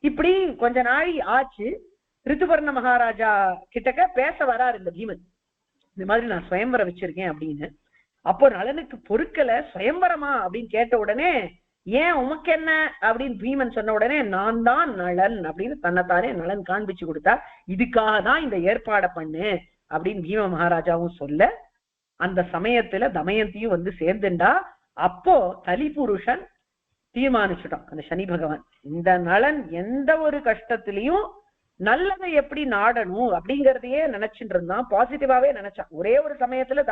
இப்படி கொஞ்ச நாள் ஆச்சு. ரித்துபர்ண மகாராஜா கிட்டக்க பேச வராரு இந்த பீமன், இந்த மாதிரி நான் சுயம்பரம் வச்சிருக்கேன் அப்படின்னு. அப்போ நலனுக்கு பொறுக்கல. சுயம்பரமா அப்படின்னு கேட்ட உடனே, ஏன் உமக்கு என்ன அப்படின்னு பீமன் சொன்ன உடனே, நான் தான் நலன் அப்படின்னு தன்னைத்தானே நலன் காண்பிச்சு கொடுத்தா. இதுக்காக தான் இந்த ஏற்பாடை பண்ணு அப்படின்னு பீம மகாராஜாவும் சொல்ல, அந்த சமயத்துல தமயந்தியும் சேர்ந்துண்டா. அப்போ கலிபுருஷன் தீர்மானிச்சுட்டான், அந்த சனி பகவான், இந்த நலன் எந்த ஒரு கஷ்டத்திலையும் நல்லதை எப்படி நாடணும் அப்படிங்கறதையே நினைச்சுட்டு இருந்தான். பாசிட்டிவாவே நினைச்சான். ஒரே ஒரு சமயத்துல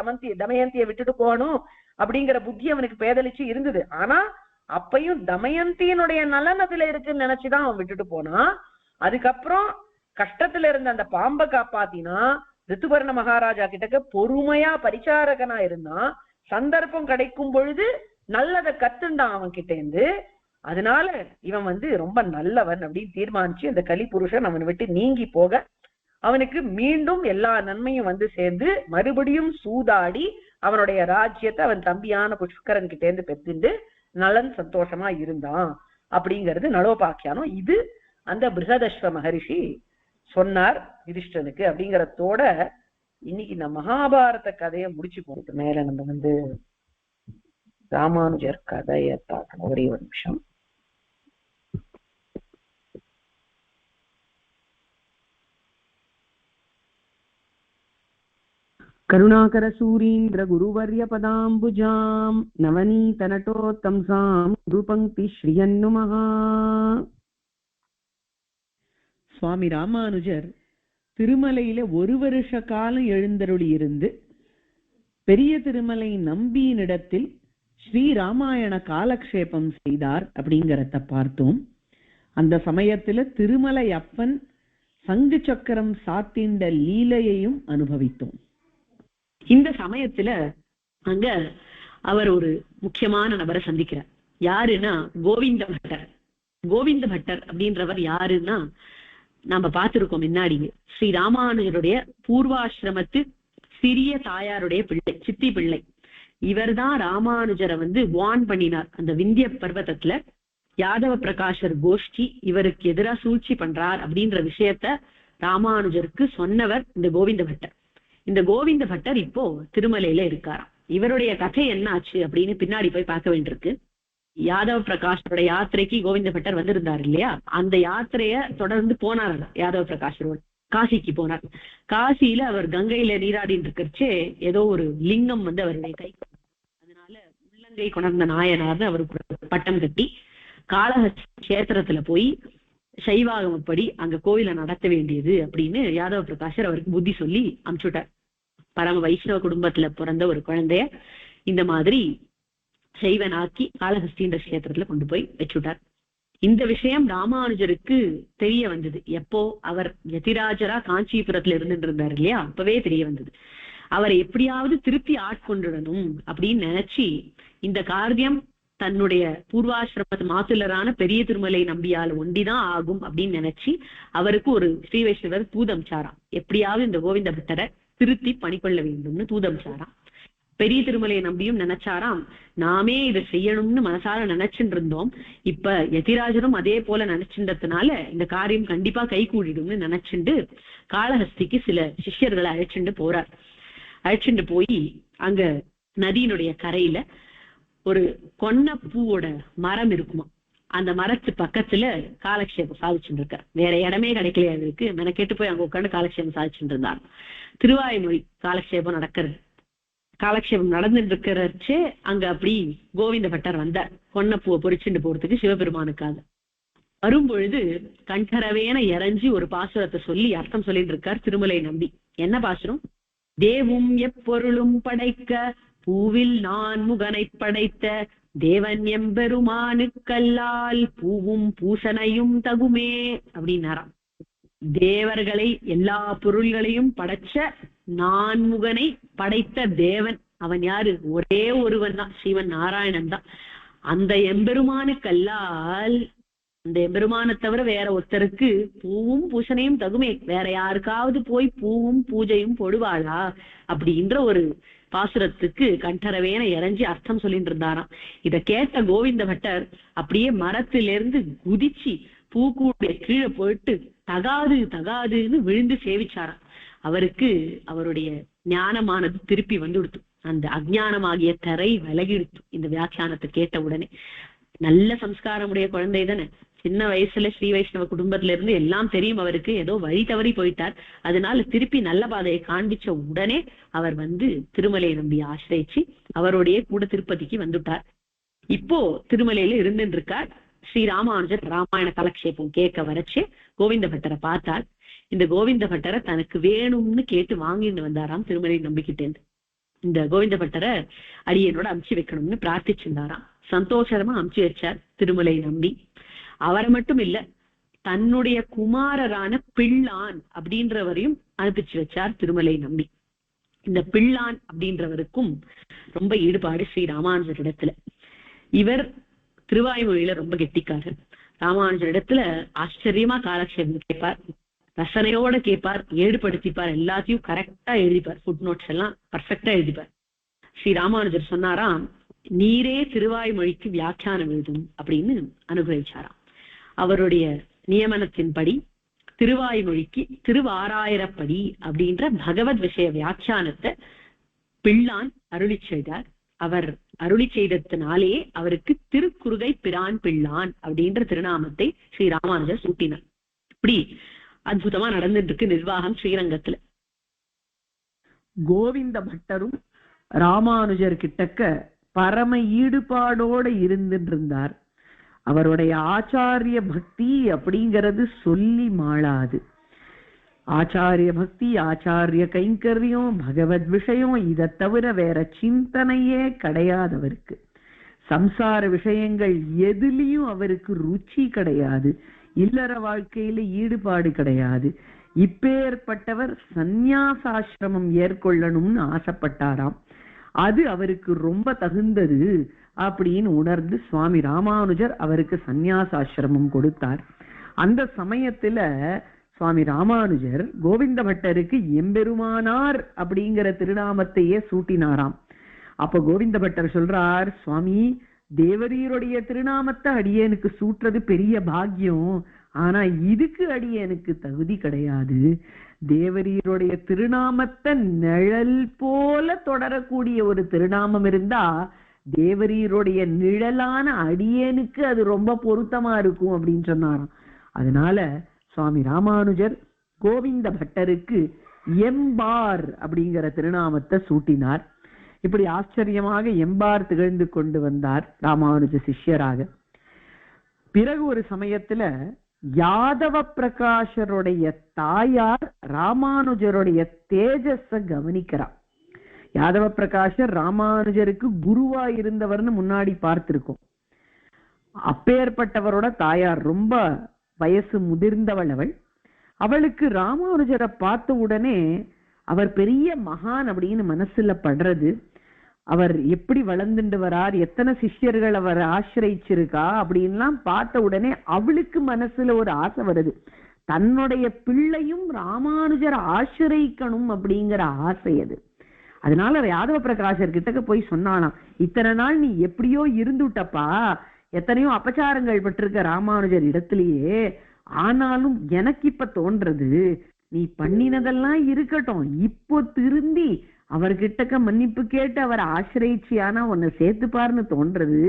தமயந்தியை விட்டுட்டு போகணும் அப்படிங்கிற புத்தி அவனுக்கு பேதலிச்சு இருந்தது. ஆனா அப்பையும் தமயந்தியினுடைய நலன் அதுல இருக்குன்னு நினைச்சுதான் அவன் விட்டுட்டு போனான். அதுக்கப்புறம் கஷ்டத்துல இருந்த அந்த பாம்பை காப்பாத்தினா. ரித்துபர்ண மகாராஜா கிட்டக்க பொறுமையா பரிச்சாரகனா இருந்தான். சந்தர்ப்பம் கிடைக்கும் பொழுது நல்லதை கத்துண்டான் அவன் கிட்ட இருந்து. அதனால இவன் ரொம்ப நல்லவன் அப்படின்னு தீர்மானிச்சு அந்த கலிபுருஷன் அவனை விட்டு நீங்கி போக, அவனுக்கு மீண்டும் எல்லா நன்மையும் சேர்ந்து மறுபடியும் சூதாடி அவனுடைய ராஜ்யத்தை அவன் தம்பியான புஷ்கரன் கிட்ட இருந்து பெற்றுண்டு நலன் சந்தோஷமா இருந்தான் அப்படிங்கிறது நலோபாக்கியானம். இது அந்த பிருகதஸ்வ மகரிஷி சொன்னார் யுதிஷ்டனுக்கு அப்படிங்கறதோட இன்னைக்கு இந்த மகாபாரத கதையை முடிச்சு போட்டு மேல நம்ம ராமானுஜர் கதையை பார்க்கணும். ஒரே ஒரு நிமிஷம். கருணாகர சூரீந்திர குருவர்ய பதாம்புஜாம் நவநீத நட்டோத்தம்சாம் குருபங்கி ஸ்ரீயன்னுமஹா. சுவாமி ராமானுஜர் திருமலையில ஒரு வருஷ காலம் எழுந்தருளி இருந்து பெரிய திருமலை நம்பியினிடத்தில் ஸ்ரீராமாயண காலக்ஷேபம் செய்தார் அப்படிங்கிறத பார்த்தோம். அந்த சமயத்துல திருமலை அப்பன் சங்கு சக்கரம் சாத்திண்ட லீலையையும் அனுபவித்தோம். இந்த சமயத்துல அங்க அவர் ஒரு முக்கியமான நபரை சந்திக்கிறார். யாருன்னா கோவிந்த பட்டர். கோவிந்த பட்டர் அப்படின்றவர் யாருன்னா நாம பார்த்திருக்கோம் முன்னாடி, ஸ்ரீ ராமானுஜருடைய பூர்வாசிரமத்து சிறிய தாயாருடைய பிள்ளை, சித்தி பிள்ளை. இவர் தான் ராமானுஜரை வான் பண்ணினார். அந்த விந்திய பர்வதத்துல யாதவ பிரகாஷர் கோஷ்டி இவருக்கு எதிராக சூழ்ச்சி பண்றார் அப்படின்ற விஷயத்த ராமானுஜருக்கு சொன்னவர் இந்த கோவிந்த பட்டர். இந்த கோவிந்த பட்டர் இப்போ திருமலையில இருக்காராம். இவருடைய கதை என்ன ஆச்சு அப்படின்னு பின்னாடி போய் பார்க்க வேண்டியிருக்கு. யாதவ பிரகாஷரோட யாத்திரைக்கு கோவிந்த பட்டர் வந்திருந்தார் இல்லையா, அந்த யாத்திரைய தொடர்ந்து போனார் யாதவ பிரகாஷரோட. காசிக்கு போனார். காசியில அவர் கங்கையில நீராடின்னு இருக்கிறச்சே ஏதோ ஒரு லிங்கம் அவருடைய கை, அதனால திருநங்கை கொணர்ந்த நாயனார்னு அவருக்கு பட்டம் கட்டி காளஹஸ்தி கஷேத்திரத்துல போய் சைவாகமப்படி அங்க கோயிலை நடத்த வேண்டியது அப்படின்னு யாதவ பிரகாஷர் அவருக்கு புத்தி சொல்லி அனுப்பிச்சுட்டார். பரம வைஷ்ணவ குடும்பத்துல பிறந்த ஒரு குழந்தைய இந்த மாதிரி சைவனாக்கி காளஹஸ்தின்ற கஷேத்திரத்துல கொண்டு போய் வச்சுட்டார். இந்த விஷயம் ராமானுஜருக்கு தெரிய வந்தது. எப்போ அவர் யதிராஜரா காஞ்சிபுரத்துல இருந்துட்டு இருந்தார் இல்லையா, அப்பவே தெரிய வந்தது. அவரை எப்படியாவது திருப்பி ஆட்கொண்டுடணும் அப்படின்னு நினைச்சு இந்த காரியம் தன்னுடைய பூர்வாசிரம மாத்துலரான பெரிய திருமலை நம்பியால் ஒண்டிதான் ஆகும் அப்படின்னு நினைச்சு அவருக்கு ஒரு ஸ்ரீ வைஷ்ணவர் தூதம்சாராம். எப்படியாவது இந்த கோவிந்த பட்டரை திருத்தி பணிக்கொள்ள வேண்டும்னு தூதம்சாராம். பெரிய திருமலை நம்பியும் நினைச்சாராம், நாமே இதை செய்யணும்னு மனசார நினைச்சுட்டு இருந்தோம், இப்ப யதிராஜரும் அதே போல நினைச்சுன்றதுனால இந்த காரியம் கண்டிப்பா கை கூடிடும்னு நினைச்சுண்டு காளஹஸ்திக்கு சில சிஷ்யர்களை அழைச்சுட்டு போறார். அழைச்சுட்டு போய் அங்க நதியினுடைய கரையில ஒரு கொன்னப்பூவோட மரம் இருக்குமா, அந்த மரத்து பக்கத்துல காலக்ஷேபம் சாதிச்சுட்டு இருக்கார். வேற இடமே கிடைக்கலையா இருக்கு, மெனக்கெட்டு போய் அங்க உட்காந்து காலக்ஷேபம் சாதிச்சுட்டு இருந்தார். திருவாய்மொழி காலக்ஷேபம் நடக்கிறது. காலக்ஷேபம் நடந்துட்டு இருக்கிறச்சே அங்க அப்படி கோவிந்த பட்டர் வந்தார் கொன்னப்பூவை பொறிச்சுட்டு போறதுக்கு சிவபெருமானுக்காக. வரும்பொழுது கண்டரவேன இறஞ்சி ஒரு பாசுரத்தை சொல்லி அர்த்தம் சொல்லிட்டு இருக்கார் திருமலை நம்பி. என்ன பாசுரம்? தேவும் எப்பொருளும் படைக்க பூவில் நான் முகனை படைத்த தேவன் எம்பெருமானுக்கல்லால் பூவும் பூசனையும் தகுமே அப்படின்னாராம். தேவர்களை எல்லா பொருள்களையும் படைச்ச நான்முகனை படைத்த தேவன் அவன் யாரு? ஒரே ஒருவன் தான், சிவன் நாராயணன் தான். அந்த எம்பெருமானுக்கல்லால், அந்த எம்பெருமானை தவிர வேற ஒருத்தருக்கு பூவும் பூசனையும் தகுமே, வேற யாருக்காவது போய் பூவும் பூஜையும் போடுவாளா அப்படின்ற ஒரு பாசுரத்துக்கு கண்டரவேன இறஞ்சி அர்த்தம் சொல்லிட்டு இருந்தாராம். இத கேட்ட கோவிந்த பட்டர் அப்படியே மரத்திலிருந்து குதிச்சு பூக்கூடைய கீழே போயிட்டு தகாது தகாதுன்னு விழுந்து சேவிச்சாராம். அவருக்கு அவருடைய ஞானமானது திருப்பி வந்துடுத்து, அந்த அஜ்ஞானமாகிய கரை விலகிடுத்து. இந்த வியாக்கியானத்தை கேட்ட உடனே நல்ல சம்ஸ்காரமுடைய குழந்தை தானே, சின்ன வயசுல ஸ்ரீ வைஷ்ணவ குடும்பத்துல இருந்து எல்லாம் தெரியும் அவருக்கு, ஏதோ வழி தவறி போயிட்டார். அதனால திருப்பி நல்ல பாதையை காண்பிச்ச உடனே அவர் திருமலை நம்பி ஆசிரியிச்சு அவருடைய கூட திருப்பதிக்கு வந்துட்டார். இப்போ திருமலையில இருந்துட்டு இருக்கார். ஸ்ரீ ராமானுஜர் ராமாயண காலக்ஷேபம் கேட்க வரைச்சு கோவிந்த பட்டரை பார்த்தார். இந்த கோவிந்த பட்டரை தனக்கு வேணும்னு கேட்டு வாங்கிட்டு வந்தாராம் திருமலை நம்பிக்கிட்டேன். இந்த கோவிந்த பட்டரை அடியனோட அமுச்சு வைக்கணும்னு பிரார்த்திச்சிருந்தாராம். சந்தோஷமா அமுச்சு வச்சார் திருமலை நம்பி. அவரை மட்டும் இல்ல, தன்னுடைய குமாரரான பிள்ளான் அப்படின்றவரையும் அனுப்பிச்சு வச்சார் திருமலை நம்பி. இந்த பிள்ளான் அப்படின்றவருக்கும் ரொம்ப ஈடுபாடு ஸ்ரீ ராமானுஜர் இடத்துல. இவர் திருவாய்மொழியில ரொம்ப கெட்டிக்காரர். ராமானுஜர் இடத்துல ஆச்சரியமா காலக்ஷேபம் கேட்பார், ரசனையோட கேட்பார், ஏடுபடுத்திப்பார், எல்லாத்தையும் கரெக்டா எழுதிப்பார், ஃபுட் நோட்ஸ் எல்லாம் பர்ஃபெக்டா எழுதிப்பார். ஸ்ரீ ராமானுஜர் சொன்னாராம், நீரே திருவாய்மொழிக்கு வியாக்கியானம் எழுதும் அப்படின்னு அனுகிரகிச்சாராம். அவருடைய நியமனத்தின்படி திருவாய்மொழிக்கு திருவாராயிரப்படி அப்படின்ற பகவத் விஷய வியாக்கியானத்தை பிள்ளான் அருளி செய்தார். அவர் அருளி செய்ததுனாலே அவருக்கு திருக்குறுகை பிரான் பிள்ளான் அப்படின்ற திருநாமத்தை ஸ்ரீ ராமானுஜர் சூட்டினார். இப்படி அற்புதமா நடந்துட்டு இருக்கு நிர்வாகம் ஸ்ரீரங்கத்துல. கோவிந்த பட்டரும் ராமானுஜர் கிட்டக்க பரம ஈடுபாடோட இருந்துட்டு இருந்தார். அவருடைய ஆச்சாரிய பக்தி அப்படிங்கிறது சொல்லி மாளாது. ஆச்சாரிய பக்தி, ஆச்சாரிய கைங்கரியம், பகவத் விஷயம், இதை தவிர வேற சிந்தனையே கிடையாது அவருக்கு. சம்சார விஷயங்கள் எதுலயும் அவருக்கு ருச்சி கிடையாது, இல்லற வாழ்க்கையில ஈடுபாடு கிடையாது. இப்பேற்பட்டவர் சந்நியாசாசிரமம் ஏற்கொள்ளணும்னு ஆசைப்பட்டாராம். அது அவருக்கு ரொம்ப தகுந்தது அப்படின்னு உணர்ந்து சுவாமி ராமானுஜர் அவருக்கு சந்நியாசாசிரமம் கொடுத்தார். அந்த சமயத்துல சுவாமி ராமானுஜர் கோவிந்த பட்டருக்கு எம்பெருமானார் அப்படிங்கிற திருநாமத்தையே சூட்டினாராம். அப்ப கோவிந்த பட்டர் சொல்றார், சுவாமி தேவரீருடைய திருநாமத்தை அடியேனுக்கு சூட்டுறது பெரிய பாக்கியம், ஆனா இதுக்கு அடியேனுக்கு தகுதி கிடையாது. தேவரீருடைய திருநாமத்தை நிழல் போல தொடரக்கூடிய ஒரு திருநாமம் இருந்தா தேவரீருடைய நிழலான அடியேனுக்கு அது ரொம்ப பொருத்தமா இருக்கும் அப்படின்னு சொன்னாராம். அதனால சுவாமி ராமானுஜர் கோவிந்த பட்டருக்கு எம்பார் அப்படிங்கிற திருநாமத்தை சூட்டினார். இப்படி ஆச்சரியமாக எம்பார் திகழ்ந்து கொண்டு வந்தார் ராமானுஜ சிஷ்யராக. பிறகு ஒரு சமயத்துல யாதவ பிரகாஷருடைய தாயார் ராமானுஜருடைய தேஜஸ கவனிக்கிறார். யாதவ பிரகாஷர் ராமானுஜருக்கு குருவா இருந்தவர்னு முன்னாடி பார்த்திருக்கோம். அப்பேற்பட்டவரோட தாயார் ரொம்ப வயசு முதிர்ந்தவள் அவள். அவளுக்கு ராமானுஜரை பார்த்த உடனே அவர் பெரிய மகான் அப்படின்னு மனசுல படுறது. அவர் எப்படி வளர்ந்துட்டு வரார், எத்தனை சிஷ்யர்கள் அவர் ஆசிரியிருக்கா அப்படின்லாம் பார்த்த உடனே அவளுக்கு மனசுல ஒரு ஆசை வருது. தன்னுடைய பிள்ளையும் ராமானுஜர் ஆசிரியக்கணும் அப்படிங்கிற ஆசை அது. அதனால யாதவ பிரகாஷர் கிட்டக்க போய் சொன்னாலாம், இத்தனை நாள் நீ எப்படியோ இருந்துட்டப்பா, எத்தனையோ அபச்சாரங்கள் பட்டிருக்க ராமானுஜர் இடத்திலேயே, ஆனாலும் எனக்கு இப்ப தோன்றது நீ பண்ணினதெல்லாம் இருக்கட்டும், இப்போ திருந்தி அவர்கிட்டக்க மன்னிப்பு கேட்டு அவர் ஆசிரியிச்சியானா உன்னை சேர்த்துப்பார்னு தோன்றது,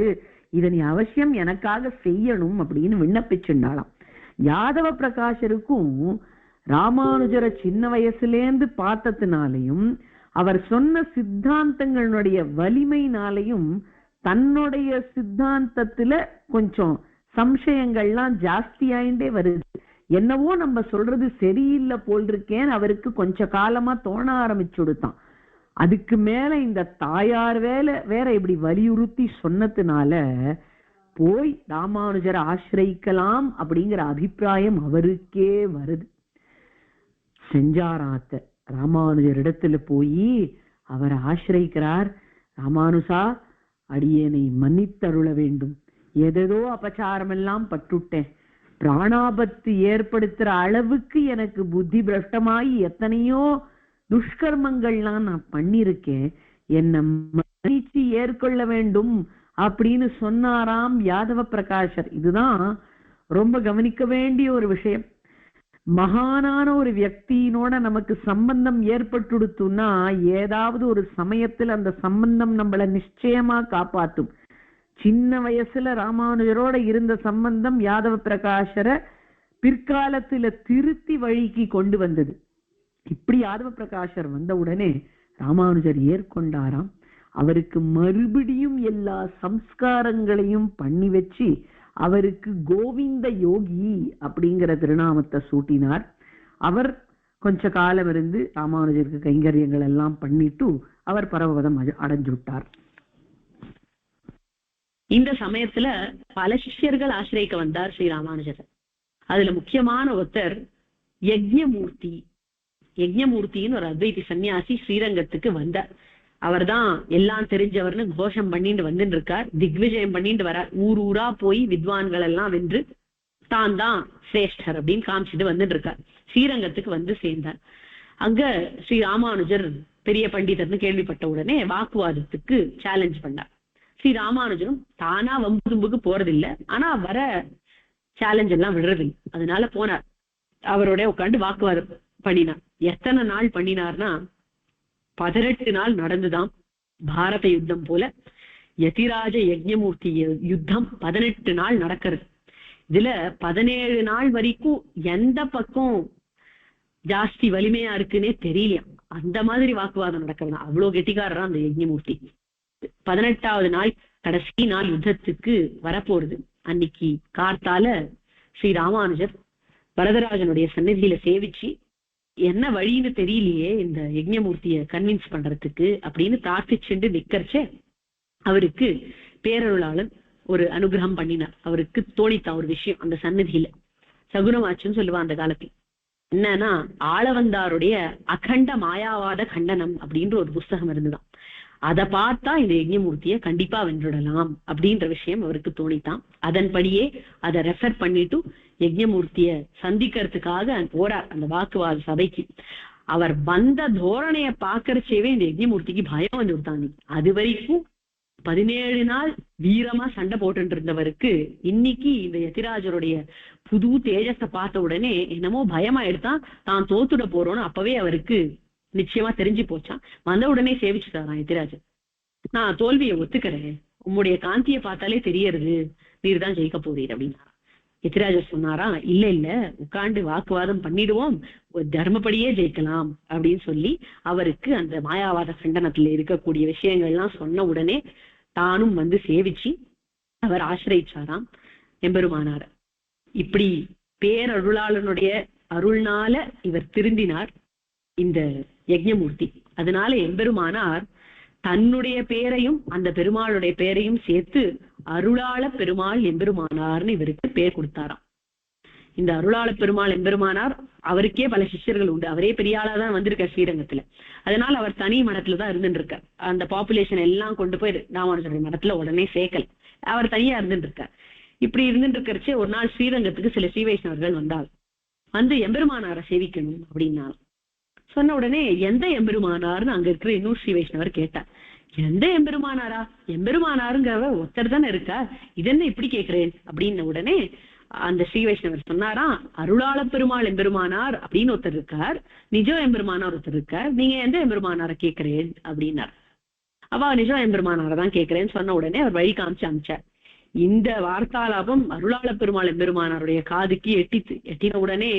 இதை நீ அவசியம் எனக்காக செய்யணும் அப்படின்னு விண்ணப்பிச்சுண்டாளாம். யாதவ பிரகாஷருக்கும் ராமானுஜரை சின்ன வயசுலேந்து பார்த்ததுனாலையும் அவர் சொன்ன சித்தாந்தங்களுடைய வலிமையினாலையும் தன்னுடைய சித்தாந்தத்துல கொஞ்சம் சம்சயங்கள்லாம் ஜாஸ்தியாயிண்டே வருது. என்னவோ நம்ம சொல்றது சரியில்லை போல் இருக்கேன்னு அவருக்கு கொஞ்ச காலமா தோண ஆரம்பிச்சுடுத்தான். அதுக்கு மேல இந்த தாயார் வேற இப்படி வலியுறுத்தி சொன்னதுனால போய் ராமானுஜரை ஆசிரியிக்கலாம் அப்படிங்கிற அபிப்பிராயம் அவருக்கே வருது. செஞ்சாராத்த ராமானுஜர் இடத்துல போய் அவர் ஆசிரியிக்கிறார். ராமானுசா, அடியேனை மன்னித்தருள வேண்டும், ஏதேதோ அபச்சாரம் எல்லாம் பட்டுட்டேன், பிராணாபத்து ஏற்படுத்துற அளவுக்கு எனக்கு புத்தி பிரஷ்டமாயி எத்தனையோ துஷ்கர்மங்கள்லாம் நான் பண்ணிருக்கேன், என்ன மன்னிச்சு ஏற்கொள்ள வேண்டும் அப்படின்னு சொன்னாராம் யாதவ பிரகாஷர். இதுதான் ரொம்ப கவனிக்க வேண்டிய ஒரு விஷயம். மகானான ஒரு வியக்தியினோட நமக்கு சம்பந்தம் ஏற்பட்டுடுத்துன்னா ஏதாவது ஒரு சமயத்துல அந்த சம்பந்தம் நம்மள நிச்சயமா காப்பாத்தும். சின்ன வயசுல ராமானுஜரோட இருந்த சம்பந்தம் யாதவ பிரகாஷரை பிற்காலத்துல திருத்தி வழிக்கு கொண்டு வந்தது. இப்படி யாதவ பிரகாஷர் வந்த உடனே ராமானுஜர் ஏற்கொண்டாராம். அவருக்கு மறுபடியும் எல்லா சம்ஸ்காரங்களையும் பண்ணி வச்சு அவருக்கு கோவிந்த யோகி அப்படிங்கிற திருநாமத்தை சூட்டினார். அவர் கொஞ்ச காலம் இருந்து ராமானுஜருக்கு கைங்கரியங்கள் எல்லாம் பண்ணிட்டு அவர் பரமபதம் அடைஞ்சுட்டார். இந்த சமயத்துல பல சிஷ்யர்கள் ஆசிரியக்க வந்தார் ஸ்ரீ ராமானுஜர். அதுல முக்கியமான ஒருத்தர் யஜ்ஞமூர்த்தி. யஜ்ஞமூர்த்தின்னு ஒரு அத்வைதி சன்னியாசி ஸ்ரீரங்கத்துக்கு வந்தார். அவர் தான் எல்லாம் தெரிஞ்சவர்னு கோஷம் பண்ணிட்டு வந்துட்டு இருக்கார். திக்விஜயம் பண்ணிட்டு வரார். ஊர் ஊரா போய் வித்வான்கள் எல்லாம் வென்று தான் தான் சிரேஷ்டர் அப்படின்னு காமிச்சிட்டு வந்துட்டு இருக்கார். ஸ்ரீரங்கத்துக்கு வந்து சேர்ந்தார். அங்க ஸ்ரீ ராமானுஜர் பெரிய பண்டிதர்னு கேள்விப்பட்ட உடனே வாக்குவாதத்துக்கு சேலஞ்ச் பண்ணார். ஸ்ரீ ராமானுஜரும் தானா வம்புதும்புக்கு போறதில்லை, ஆனா வர சேலஞ்ச் எல்லாம் விடுறதில்லை. அதனால போனார். அவரோட உட்காந்து வாக்குவாதம் பண்ணினார். எத்தனை நாள் பண்ணினார்னா 18 நாள் நடந்துதான். பாரத யுத்தம் போல யதிராஜ யஜ்ஞமூர்த்தி யுத்தம் 18 நாள் நடக்கிறது. இதுல 17 நாள் வரைக்கும் எந்த பக்கம் ஜாஸ்தி வலிமையா இருக்குன்னே தெரியலையா, அந்த மாதிரி வாக்குவாதம் நடக்கிறது. அவ்வளவு கெட்டிக்காரரா அந்த யஜ்ஞமூர்த்தி. 18வது நாள் கடைசி நாள் யுத்தத்துக்கு வரப்போறது. அன்னைக்கு கார்த்தால ஸ்ரீ ராமானுஜர் வரதராஜனுடைய சந்நிதியில சேவிச்சு என்ன வழின்னு தெரியலையே இந்த யஜ்ஞமூர்த்திய கன்வின்ஸ் பண்றதுக்கு அப்படின்னு பிரார்த்திச்சுண்டு நிக்கர்ச்சே அவருக்கு பேரருளாளன் ஒரு அனுகிரகம் பண்ணினார். அவருக்கு தோணித்தான் ஒரு விஷயம். அந்த சந்நிதியில சகுனமாச்சுன்னு சொல்லுவான் அந்த காலத்துல. என்னன்னா ஆளவந்தாருடைய அகண்ட மாயாவாத கண்டனம் அப்படின்ற ஒரு புஸ்தகம் இருந்துதான். அதை பார்த்தா இந்த யஜ்ஞமூர்த்திய கண்டிப்பா வென்றுடலாம் அப்படின்ற விஷயம் அவருக்கு தோணித்தான். அதன்படியே அதை ரெஃபர் பண்ணிட்டு யஜ்ஞமூர்த்திய சந்திக்கிறதுக்காக போறார் அந்த வாக்குவாத சபைக்கு. அவர் வந்த தோரணைய பாக்கறச்சேவே இந்த யஜ்ஞமூர்த்திக்கு பயம் வந்து விட்டாங்க. அது வரைக்கும் 17 நாள் வீரமா சண்டை போட்டு இருந்தவருக்கு இன்னைக்கு இந்த யதிராஜருடைய புது தேஜஸை பார்த்த உடனே என்னமோ பயமா எடுத்தான், தான் தோத்துட போறோம்னு அப்பவே அவருக்கு நிச்சயமா தெரிஞ்சு போச்சான். வந்த உடனே சேவிச்சுட்டாரான் யதிராஜர். நான் தோல்வியை ஒத்துக்கிறேன், உம்முடைய காந்தியை பார்த்தாலே தெரியறது நீர் தான் ஜெயிக்க போறீர் அப்படின்னா. எதிராஜர் சொன்னாராம், இல்ல இல்ல உட்கார்ந்து வாக்குவாதம் பண்ணிடுவோம், தர்மப்படியே ஜெயிக்கலாம் அப்படின்னு சொல்லி அவருக்கு அந்த மாயாவாத கண்டனத்துல இருக்கக்கூடிய விஷயங்கள்லாம் சொன்ன உடனே தானும் வந்து சேவிச்சு அவர் ஆசிரியிச்சாராம் எம்பெருமானார். இப்படி பேரருளாளனுடைய அருள்னால இவர் திருந்தினார் இந்த யஜ்ஞமூர்த்தி. அதனால எம்பெருமானார் தன்னுடைய பேரையும் அந்த பெருமாளுடைய பேரையும் சேர்த்து அருளாள பெருமாள் எம்பெருமானார்னு இவருக்கு பேர் கொடுத்தாராம். இந்த அருளாள பெருமாள் எம்பெருமானார் அவருக்கே பல சிஷ்யர்கள் உண்டு. அவரே பெரிய ஆளா தான் வந்திருக்கார் ஸ்ரீரங்கத்துல. அதனால அவர் தனி மடத்துலதான் இருந்துட்டு இருக்கார். அந்த பாப்புலேஷன் எல்லாம் கொண்டு போய் ராமானுஜருடைய மடத்துல உடனே சேர்க்கல, அவர் தனியா இருந்துட்டு இருக்கார். இப்படி இருந்துட்டு இருக்கிறச்சே ஒரு நாள் ஸ்ரீரங்கத்துக்கு சில ஸ்ரீ வைஷ்ணவர்கள் வந்தால் வந்து எம்பெருமானாரை சேவிக்கணும் அப்படின்னா சொன்ன உடனே எந்த எம்பெருமானார்னு அங்க இருக்கிற இன்னொரு ஸ்ரீ வைஷ்ணவர் கேட்டார். எந்த எம்பெருமானாரா? எம்பெருமானாருங்கிறவர் ஒருத்தர் தானே இருக்கா, இதென்ன இப்படி கேட்கிறேன் அப்படின்ன உடனே அந்த ஸ்ரீ வைஷ்ணவர் சொன்னாரா, அருளாள பெருமாள் எம்பெருமானார் அப்படின்னு ஒருத்தர் இருக்கார், நிஜம் எம்பெருமானார் ஒருத்தர் இருக்கார், நீங்க எந்த எம்பெருமானாரை கேட்கிறேன் அப்படின்னார். அவ நிஜம் எம்பெருமானாரை தான் கேட்கிறேன்னு சொன்ன உடனே அவர் வழி காமிச்சு அனுப்பிச்சார். இந்த வார்த்தாலாபம் அருளாள பெருமாள் எம்பெருமானாருடைய காதுக்கு எட்டின உடனே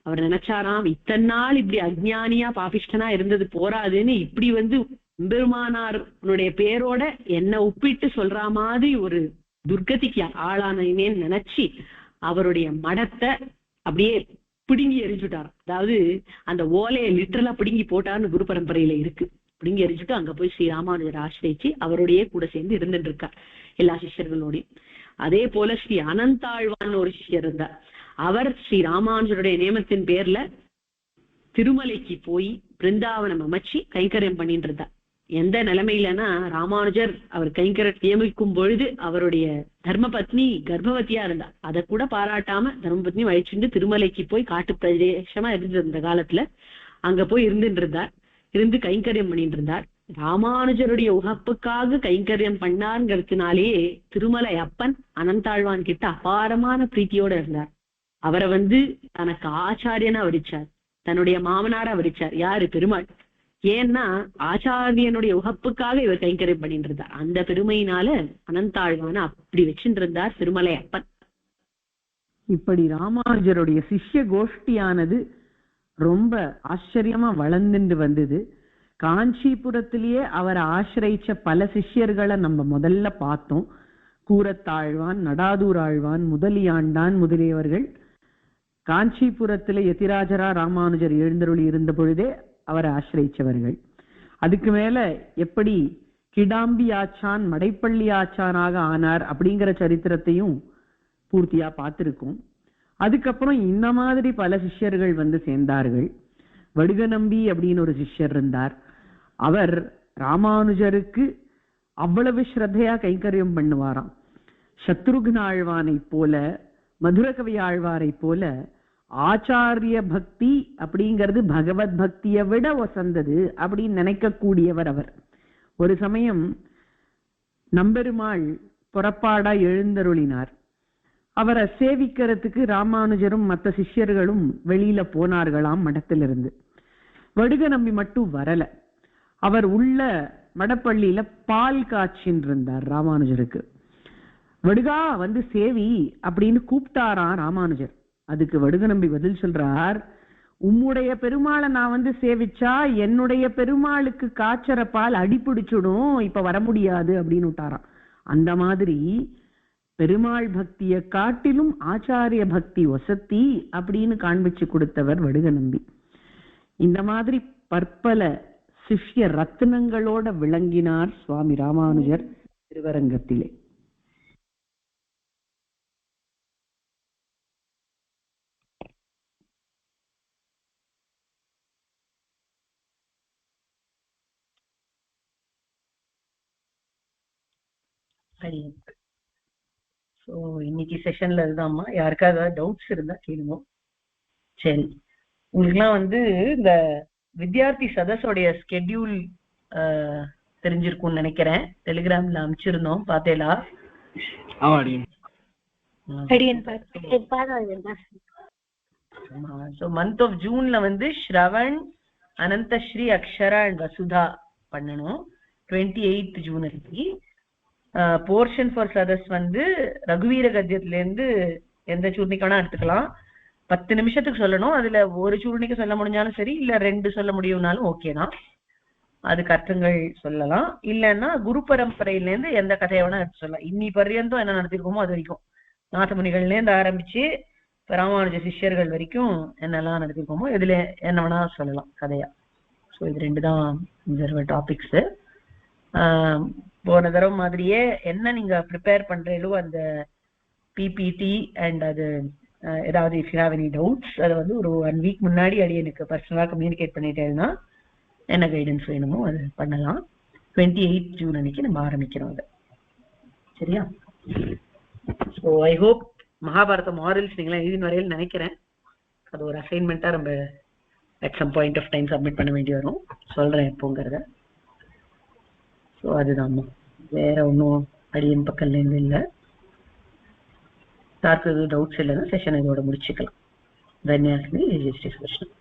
அவர் நினைச்சாராம், இத்தனை நாள் இப்படி அஜ்ஞானியா பாபிஷ்டனா இருந்தது போராதுன்னு இப்படி வந்து எம்பெருமானாருடைய பேரோட என்ன ஒப்பிட்டு சொல்ற மாதிரி ஒரு துர்கதிக்கு ஆளானேன்னு நினைச்சு அவருடைய மடத்தை அப்படியே பிடுங்கி எரிஞ்சுட்டார். அதாவது அந்த ஓலையை லிட்டரலா பிடுங்கி போட்டார்னு குரு பரம்பரையில இருக்கு. பிடுங்கி எரிஞ்சுட்டு அங்க போய் ஸ்ரீ ராமானுஜர் ஆசிரியிச்சு அவருடைய கூட சேர்ந்து இருந்துட்டு இருக்கார் எல்லா சிஷ்யர்களோடையும். அதே போல ஸ்ரீ அனந்தாழ்வான் ஒரு சிஷ்யர் இருந்தார். அவர் ஸ்ரீ ராமானுஜருடைய நியமத்தின் பேர்ல திருமலைக்கு போய் பிருந்தாவனம் அமைச்சு கைங்கரியம் பண்ணிட்டு இருந்தார். எந்த நிலைமையிலன்னா ராமானுஜர் அவர் கைங்கர நியமிக்கும் பொழுது அவருடைய தர்மபத்னி கர்ப்பவதியா இருந்தார். அதை கூட பாராட்டாம தர்மபத்னி வழிச்சுட்டு திருமலைக்கு போய் காட்டு பிரதேசமா இருந்த காலத்துல அங்க போய் இருந்துட்டு இருந்தார். இருந்து கைங்கரியம் பண்ணிட்டு இருந்தார். ராமானுஜருடைய உகப்புக்காக கைங்கரியம் பண்ணாருங்கிறதுனாலேயே திருமலை அப்பன் அனந்தாழ்வான் கிட்ட அபாரமான பிரீத்தியோட இருந்தார். அவரை வந்து தனக்கு ஆச்சாரியனா வரிச்சார், தன்னுடைய மாமனாரா வரிச்சார். யாரு? பெருமாள். ஏன்னா ஆச்சாரியனுடைய உகப்புக்காக இவர் கைங்கரியம் பண்ணிட்டு இருந்தார். அந்த பெருமையினால அனந்தாழ்வான அப்படி வச்சுட்டு இருந்தார் திருமலை அப்பன். இப்படி ராமானுஜருடைய சிஷ்ய கோஷ்டியானது ரொம்ப ஆச்சரியமா வளர்ந்துட்டு வந்தது. காஞ்சிபுரத்திலேயே அவரை ஆசிரியிச்ச பல சிஷ்யர்களை நம்ம முதல்ல பார்த்தோம். கூரத்தாழ்வான், நடாதூர் ஆழ்வான், முதலியாண்டான் முதலியவர்கள் காஞ்சிபுரத்துல யதிராஜரா ராமானுஜர் எழுந்தருளி இருந்த பொழுதே அவரை ஆசிரியிச்சவர்கள். அதுக்கு மேல எப்படி கிடாம்பி ஆச்சான் மடைப்பள்ளி ஆச்சானாக ஆனார் அப்படிங்கிற சரித்திரத்தையும் பூர்த்தியா பார்த்திருக்கோம். அதுக்கப்புறம் இந்த மாதிரி பல சிஷ்யர்கள் வந்து சேர்ந்தார்கள். வடுகநம்பி அப்படின்னு ஒரு சிஷ்யர் இருந்தார். அவர் ராமானுஜருக்கு அவ்வளவு ஸ்ரத்தையா கைங்கரியம் பண்ணுவாராம். சத்ருக்ன ஆழ்வானை போல, மதுரகவி ஆழ்வாரை போல ஆச்சாரிய பக்தி அப்படிங்கிறது பகவத் பக்தியை விட வசந்தது அப்படின்னு நினைக்கக்கூடியவர் அவர். ஒரு சமயம் நம்பெருமாள் புறப்பாடா எழுந்தருளினார். அவரை சேவிக்கிறதுக்கு ராமானுஜரும் மற்ற சிஷ்யர்களும் வெளியில போனார்களாம் மடத்திலிருந்து. வடுக நம்பி மட்டும் வரல. அவர் உள்ள மடப்பள்ளியில பால் காய்ச்சின்னு இருந்தார் ராமானுஜருக்கு. வடுகா வந்து சேவி அப்படின்னு கூப்பிட்டாராம் ராமானுஜர். அதுக்கு வடுக நம்பி பதில் சொல்றார், உம்முடைய பெருமாளை நான் வந்து சேவிச்சா என்னுடைய பெருமாளுக்கு காய்ச்சற பால் அடிப்பிடிச்சுடும், இப்ப வர முடியாது அப்படின்னு விட்டாராம். அந்த மாதிரி பெருமாள் பக்தியை காட்டிலும் ஆச்சாரிய பக்தி வசத்தி அப்படின்னு காண்பிச்சு கொடுத்தவர் வடுக நம்பி. இந்த மாதிரி பற்பல சிஷ்ய ரத்னங்களோட விளங்கினார் சுவாமி ராமானுஜர் திருவரங்கத்திலே. ஸோ இன்னைக்கு செஷன்ல இதுதான்மா. யாருக்காவது ஏதாவது டவுட்ஸ் இருந்தா கேளுங்க. சரி, உங்களுக்குலாம் வந்து இந்த வித்யார்த்தி சதஸோடைய ஸ்கெட்யூல் தெரிஞ்சிருக்கும்னு நினைக்கிறேன். டெலிகிராம்ல அனுப்பிச்சிருந்தோம், பார்த்தேலா? ஸோ மந்த் ஆஃப் ஜூன்ல வந்து ஸ்ரவன், அனந்தஸ்ரீ, அக்ஷரா அண்ட் வசுதா பண்ணணும். 28th ஜூன் அன்னைக்கு. போர்ஷன் ஃபார் சதஸ் வந்து ரகுவீர கத்தியத்துல இருந்து எந்த சூர்ணிக்கு வேணா எடுத்துக்கலாம். 10 நிமிஷத்துக்கு சொல்லணும். அதுல ஒரு சூர்ணிக்கு சொல்ல முடிஞ்சாலும் சரி, இல்ல 2 சொல்ல முடியும்னாலும் ஓகே தான். அதுக்கு அர்த்தங்கள் சொல்லலாம். இல்லைன்னா குரு பரம்பரையில இருந்து எந்த கதையை வேணா எடுத்து சொல்லலாம். இன்னி பர்யந்தம் என்ன நடத்திருக்கோமோ அது வரைக்கும், நாதமுனிகள்ல இருந்து ஆரம்பிச்சு ராமானுஜ சிஷ்யர்கள் வரைக்கும் என்னெல்லாம் நடத்திருக்கோமோ இதுல என்ன வேணா சொல்லலாம் கதையா. ஸோ இது 2 தான் டாபிக்ஸ். போன தடவை மாதிரியே என்ன நீங்க ப்ரிப்பேர் பண்றீங்களோ அந்த பிபிடி அண்ட் அது ஏதாவது if you have any doubts அதை வந்து ஒரு 1 வீக் முன்னாடி எனக்கு பர்சனலா கம்யூனிகேட் பண்ணிட்டேன்னா என்ன கைடன்ஸ் வேணுமோ அது பண்ணலாம். 28 ஜூன் அன்னைக்கு நம்ம ஆரம்பிக்கிறோம் அதை. சரியா? So I hope Mahabharata morals நீங்களாம் எழுதின வரையில் நினைக்கிறேன். அது ஒரு அசைன்மெண்ட்டா நம்ம at some point of time submit பண்ண வேண்டி வரும். சொல்றேன் எப்போங்கிறத. ஸோ அதுதான், வேற ஒன்றும் அடியன் பக்கம்ல இருந்து இல்லை. யாருக்கு எதுவும் டவுட்ஸ் இல்லைன்னா செஷன் இதோட முடிச்சுக்கலாம். தன்யாஸ்மி, ஜெய் ஸ்ரீ கிருஷ்ணன்.